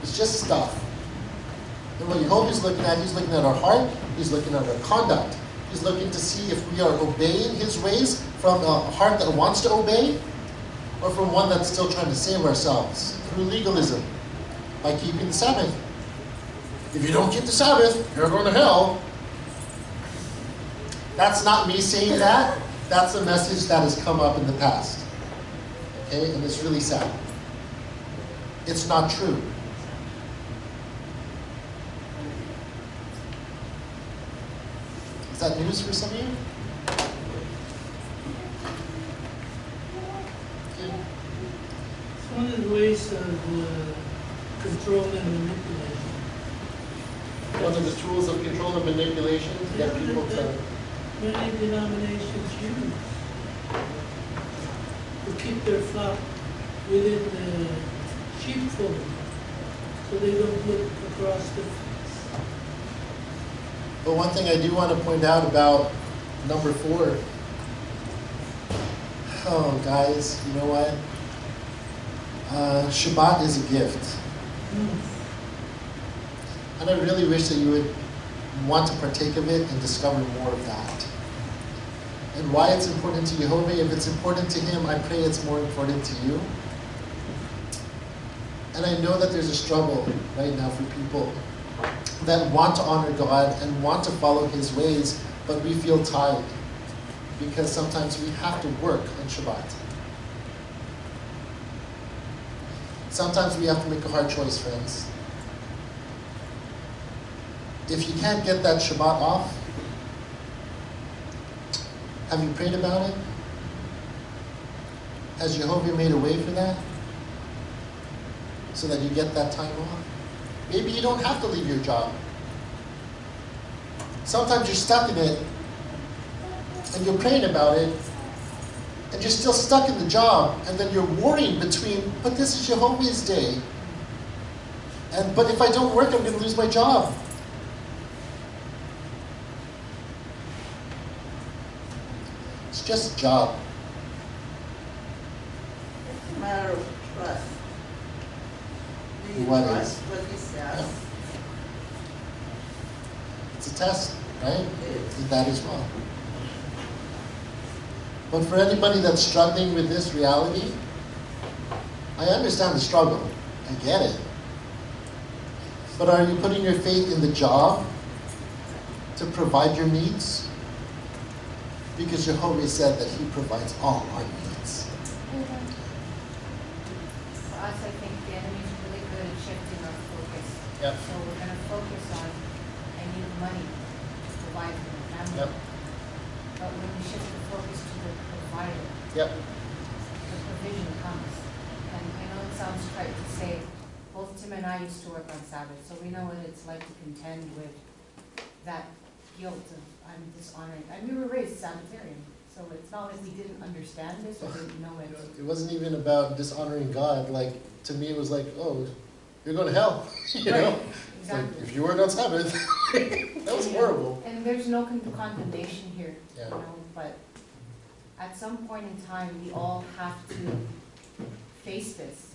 it's just stuff. And what Jehovah's looking at, he's looking at our heart, he's looking at our conduct. He's looking to see if we are obeying his ways from a heart that wants to obey, or from one that's still trying to save ourselves through legalism by keeping the Sabbath. If you don't keep the Sabbath, you're going to hell. That's not me saying that. That's a message that has come up in the past. Okay, and it's really sad. It's not true. Is that news for some of you? Okay. It's one of the ways of control and manipulation. One of the tools of control and manipulation is to get people to... Many denominations use to keep their flock within the sheepfold, so they don't look across the fence. But one thing I do want to point out about number 4. Oh, guys, you know what? Shabbat is a gift. And I really wish that you would want to partake of it and discover more of that. And why it's important to Jehovah, if it's important to him, I pray it's more important to you. And I know that there's a struggle right now for people that want to honor God and want to follow his ways, but we feel tired because sometimes we have to work on Shabbat. Sometimes we have to make a hard choice, friends. If you can't get that Shabbat off, have you prayed about it? Has Jehovah made a way for that? So that you get that time off? Maybe you don't have to leave your job. Sometimes you're stuck in it, and you're praying about it, and you're still stuck in the job, and then you're worrying between, but this is Jehovah's day. But if I don't work, I'm going to lose my job. It's just a job. It's a matter of trust. Do you What trust is? what he says? Yeah. It's a test, right? It is. That as well. But for anybody that's struggling with this reality, I understand the struggle. I get it. But are you putting your faith in the job to provide your needs? Because Jehovah said that he provides all our needs. For us, I think the enemy is really good at shifting our focus. Yep. So we're going to focus on, I need money to provide for my family. Yep. But when we shift the focus to the provider, Yep. the provision comes. And I know it sounds trite to say, both Tim and I used to work on Sabbath, so we know what it's like to contend with that guilt of I'm dishonoring. And we were raised Sabbatarian, so it's not like we didn't understand this or didn't know it. It wasn't even about dishonoring God. Like, to me, it was like, oh, you're going to hell. You Right, know? It's like, exactly. if you weren't on Sabbath, that was horrible. And there's no condemnation here, Yeah. you know, but at some point in time, we all have to face this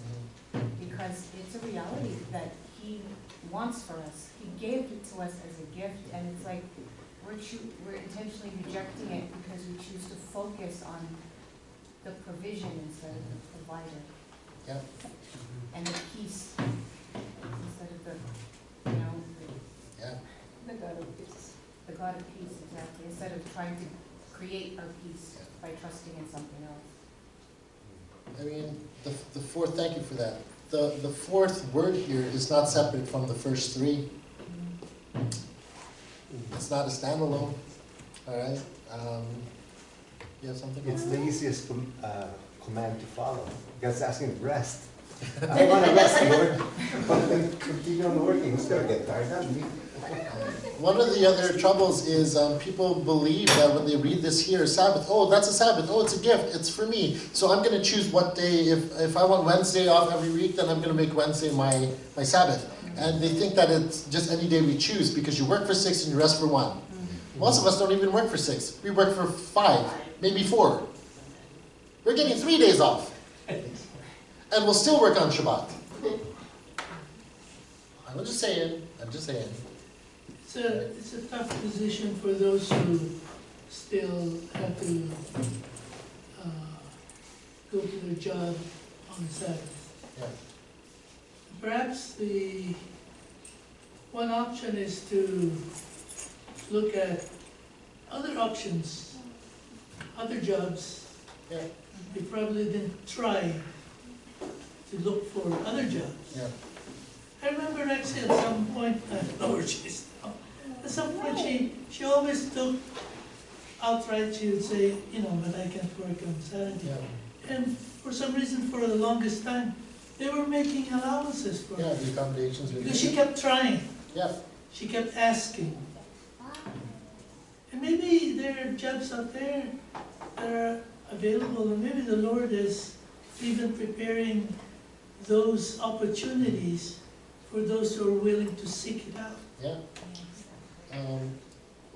because it's a reality that he wants for us. He gave it to us as a gift, and it's like we're intentionally rejecting it because we choose to focus on the provision instead of the provider. Yep. And the peace instead of the, you know, Yeah. The God of peace. the God of peace, exactly, instead of trying to create our peace by trusting in something else. I mean, the fourth, thank you for that. The fourth word here is not separate from the first 3. It's It's not a standalone. All right. You have something? It's the easiest command to follow. God's asking rest. I want to rest, Lord. But then continue on working. It's going to get tired of me. One of the other troubles is people believe that when they read this here, Sabbath, oh, that's a Sabbath, oh, it's a gift, it's for me. So I'm going to choose what day, if I want Wednesday off every week, then I'm going to make Wednesday my Sabbath. And they think that it's just any day we choose because you work for 6 and you rest for 1. Most of us don't even work for 6. We work for 5, maybe 4. We're getting 3 days off. And we'll still work on Shabbat. I'm just saying. It's a tough position for those who still have to go to their job on Sabbath. Yeah. Perhaps the one option is to look at other options, other jobs. Yeah. They probably didn't try to look for other jobs. Yeah. I remember actually at some point, at some point she always took outright, she would say, but I can't work on Saturday. Yeah. And for some reason, for the longest time, they were making allowances for Yeah, her. the accommodations. Because she kept trying. Yeah. She kept asking. And maybe there are jobs out there that are available, and maybe the Lord is even preparing those opportunities for those who are willing to seek it out. Yeah.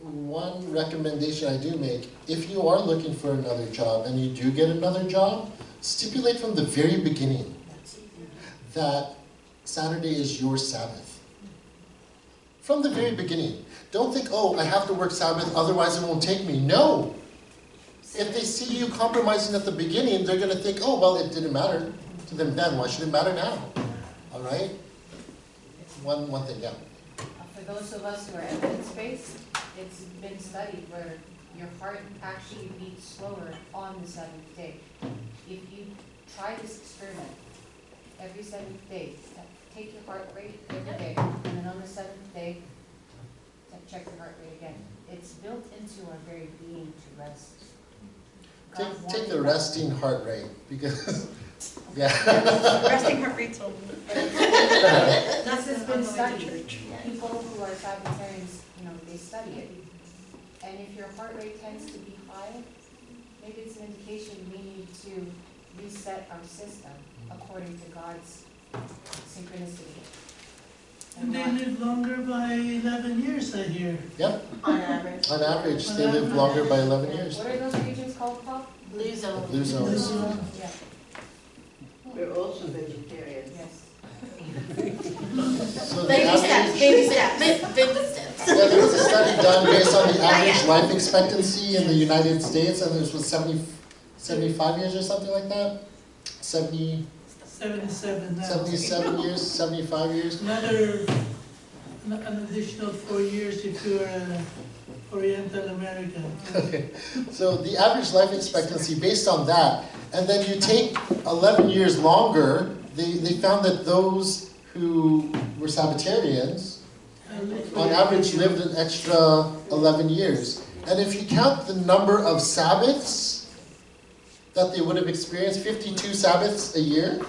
One recommendation I do make, if you are looking for another job and you do get another job, stipulate from the very beginning that Saturday is your Sabbath. From the very beginning. Don't think, oh, I have to work Sabbath, otherwise it won't take me. No! If they see you compromising at the beginning, they're going to think, oh, well, it didn't matter to them then. Why should it matter now? All right? One thing, yeah. For those of us who are evidence-based, it's been studied where your heart actually beats slower on the 7th day. If you try this experiment every 7th day, take your heart rate every day, and then on the 7th day, check your heart rate again. It's built into our very being to rest. Take the resting heart rate, because, yeah. Resting heart rate's only. This has been studied. People who are Sabbatarians, they study it. And if your heart rate tends to be high, maybe it's an indication we need to reset our system according to God's synchronicity. And they live longer by 11 years, I hear. Yep. On average. On average, they live longer by 11 years. What are those regions called, Paul? Blue zone. Blue zones. Yeah. We're also vegetarians. Yes. So the Baby steps, average, baby steps, baby steps. yeah, there was a study done based on the average life expectancy in the United States, and this was 75 years or something like that. 77 now. 77 years, 75 years. An additional 4 years if you're an Oriental American. Okay. So the average life expectancy based on that, and then you take 11 years longer, they found that those who were Sabbatarians on average lived an extra 11 years. And if you count the number of Sabbaths that they would have experienced, 52 Sabbaths a year,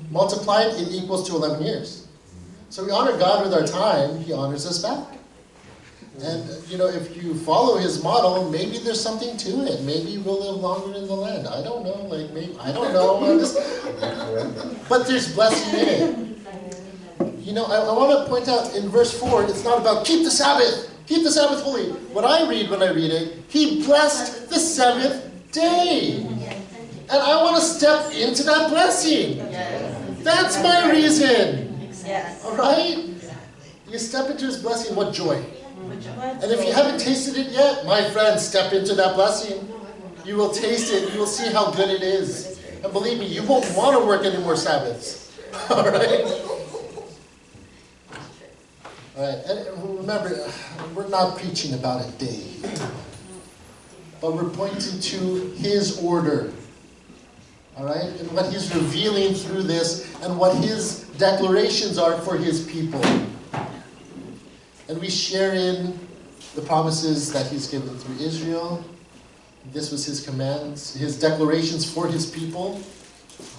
multiplied, it equals to 11 years. So we honor God with our time, He honors us back. And, if you follow His model, maybe there's something to it. Maybe we'll live longer in the land. I don't know, I don't know. But there's blessing in it. I want to point out in verse 4, it's not about keep the Sabbath holy. What I read when I read it, He blessed the 7th day. And I want to step into that blessing. That's my reason. Yes. All right? You step into His blessing, what joy. And if you haven't tasted it yet, my friend, step into that blessing. You will taste it. You will see how good it is. And believe me, you won't want to work any more Sabbaths. All right? All right. And remember, we're not preaching about a day. But we're pointing to His order. All right? And what He's revealing through this and what His declarations are for His people. And we share in the promises that he's given through Israel. This was his commands, his declarations for his people.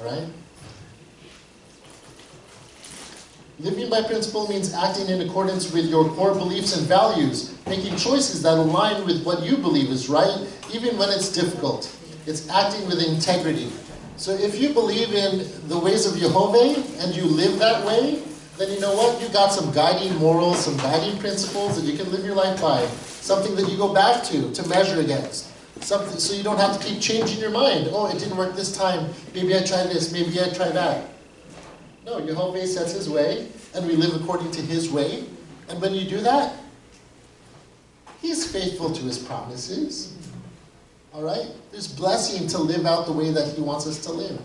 All right? Living by principle means acting in accordance with your core beliefs and values, making choices that align with what you believe is right, even when it's difficult. It's acting with integrity. So if you believe in the ways of Jehovah and you live that way, then you know what? You got some guiding morals, some guiding principles that you can live your life by. Something that you go back to measure against. Something so you don't have to keep changing your mind. Oh, it didn't work this time. Maybe I try this, maybe I try that. No, Jehovah sets his way, and we live according to his way. And when you do that, he's faithful to his promises. All right? There's blessing to live out the way that he wants us to live.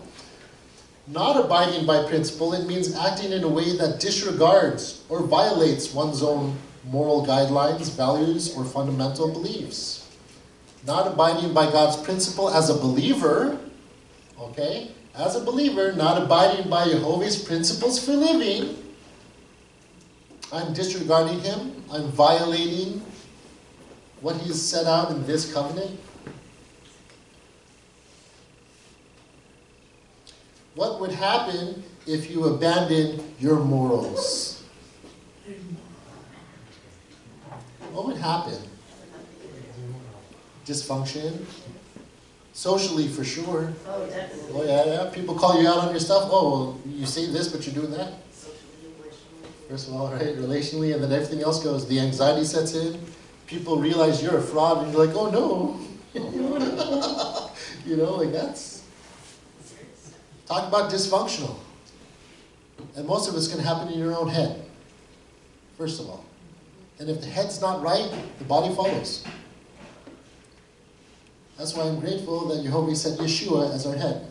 Not abiding by principle, it means acting in a way that disregards or violates one's own moral guidelines, values, or fundamental beliefs. Not abiding by God's principle as a believer, okay? As a believer, not abiding by Jehovah's principles for living. I'm disregarding him. I'm violating what he's set out in this covenant. What would happen if you abandoned your morals? What would happen? Dysfunction? Socially, for sure. Oh, definitely. Oh, yeah. People call you out on your stuff. Oh, well, you say this, but you're doing that. First of all, right, relationally, and then everything else goes. The anxiety sets in. People realize you're a fraud, and you're like, oh, no. You know, like that's... Talk about dysfunctional. And most of it's going to happen in your own head, first of all. And if the head's not right, the body follows. That's why I'm grateful that Jehovah set Yeshua as our head.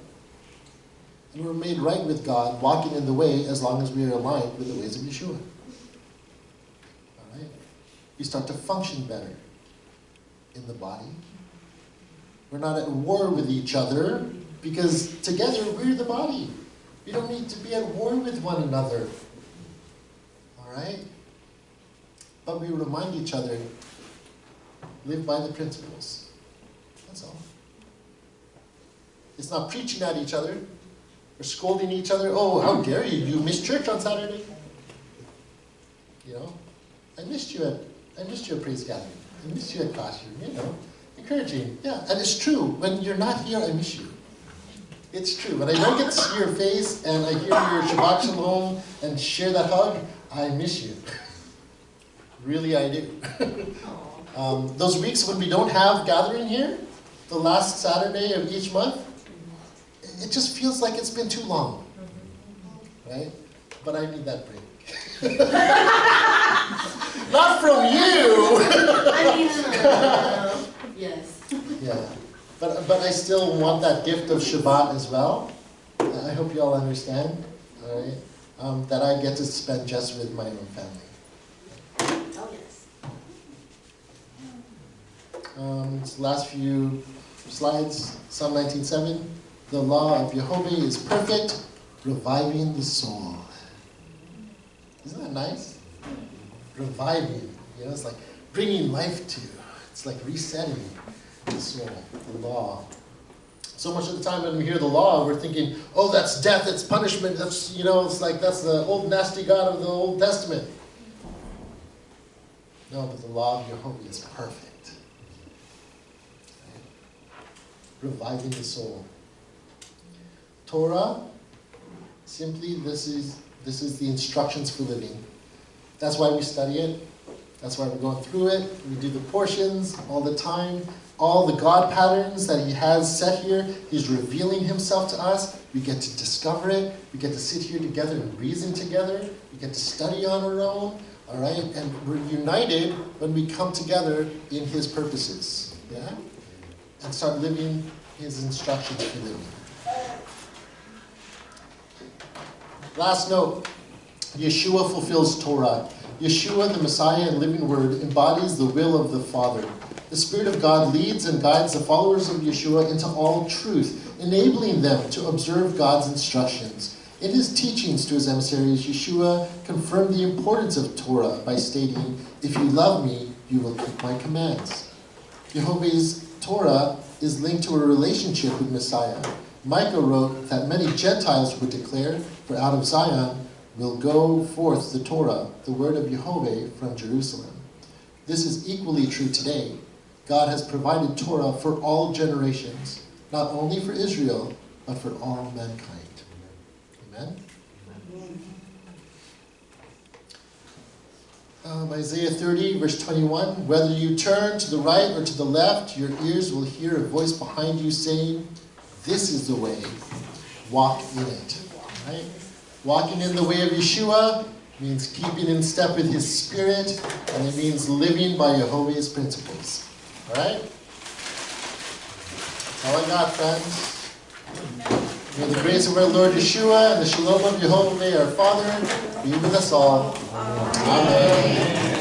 And we're made right with God, walking in the way as long as we are aligned with the ways of Yeshua. All right? We start to function better in the body. We're not at war with each other, because together we're the body. We don't need to be at war with one another. All right? But we remind each other, live by the principles. That's all. It's not preaching at each other or scolding each other. Oh, how dare you? You missed church on Saturday. You know, I missed you at praise gathering. I missed you at costume. You know, encouraging. Yeah, and it's true. When you're not here, I miss you. It's true. When I don't get to see your face and I hear your Shabbat Shalom and share that hug, I miss you. Really, I do. Those weeks when we don't have gathering here, the last Saturday of each month, it just feels like it's been too long. Right? But I need that break. Not from you! I mean, yes. Yeah. But I still want that gift of Shabbat as well. I hope you all understand, all right? That I get to spend just with my own family. Oh, yes. Last few slides, Psalm 19:7. The law of Jehovah is perfect, reviving the soul. Isn't that nice? Reviving, you know, it's like bringing life to. It's like resetting the soul, the law. So much of the time when we hear the law, we're thinking, oh, that's death, it's punishment, that's, you know, it's like that's the old nasty God of the Old Testament. No, but the law of Jehovah is perfect. Reviving the soul. Torah, simply this is the instructions for living. That's why we study it. That's why we're going through it. We do the portions all the time. All the God patterns that he has set here, he's revealing himself to us. We get to discover it. We get to sit here together and reason together. We get to study on our own. All right? And we're united when we come together in his purposes. Yeah? And start living his instructions for living. Last note. Yeshua fulfills Torah. Yeshua, the Messiah and living word, embodies the will of the Father. The Spirit of God leads and guides the followers of Yeshua into all truth, enabling them to observe God's instructions. In his teachings to his emissaries, Yeshua confirmed the importance of Torah by stating, "If you love me, you will keep my commands. Jehovah's Torah is linked to a relationship with Messiah. Micah wrote that many Gentiles would declare, for out of Zion will go forth the Torah, the word of Jehovah from Jerusalem. This is equally true today. God has provided Torah for all generations, not only for Israel, but for all mankind. Amen? Isaiah 30, verse 21, whether you turn to the right or to the left, your ears will hear a voice behind you saying, this is the way, walk in it. Right? Walking in the way of Yeshua means keeping in step with his spirit, and it means living by Jehovah's principles. All right? That's all I got, friends. May the grace of our Lord Yeshua and the shalom of Jehovah, our Father, be with us all. Amen.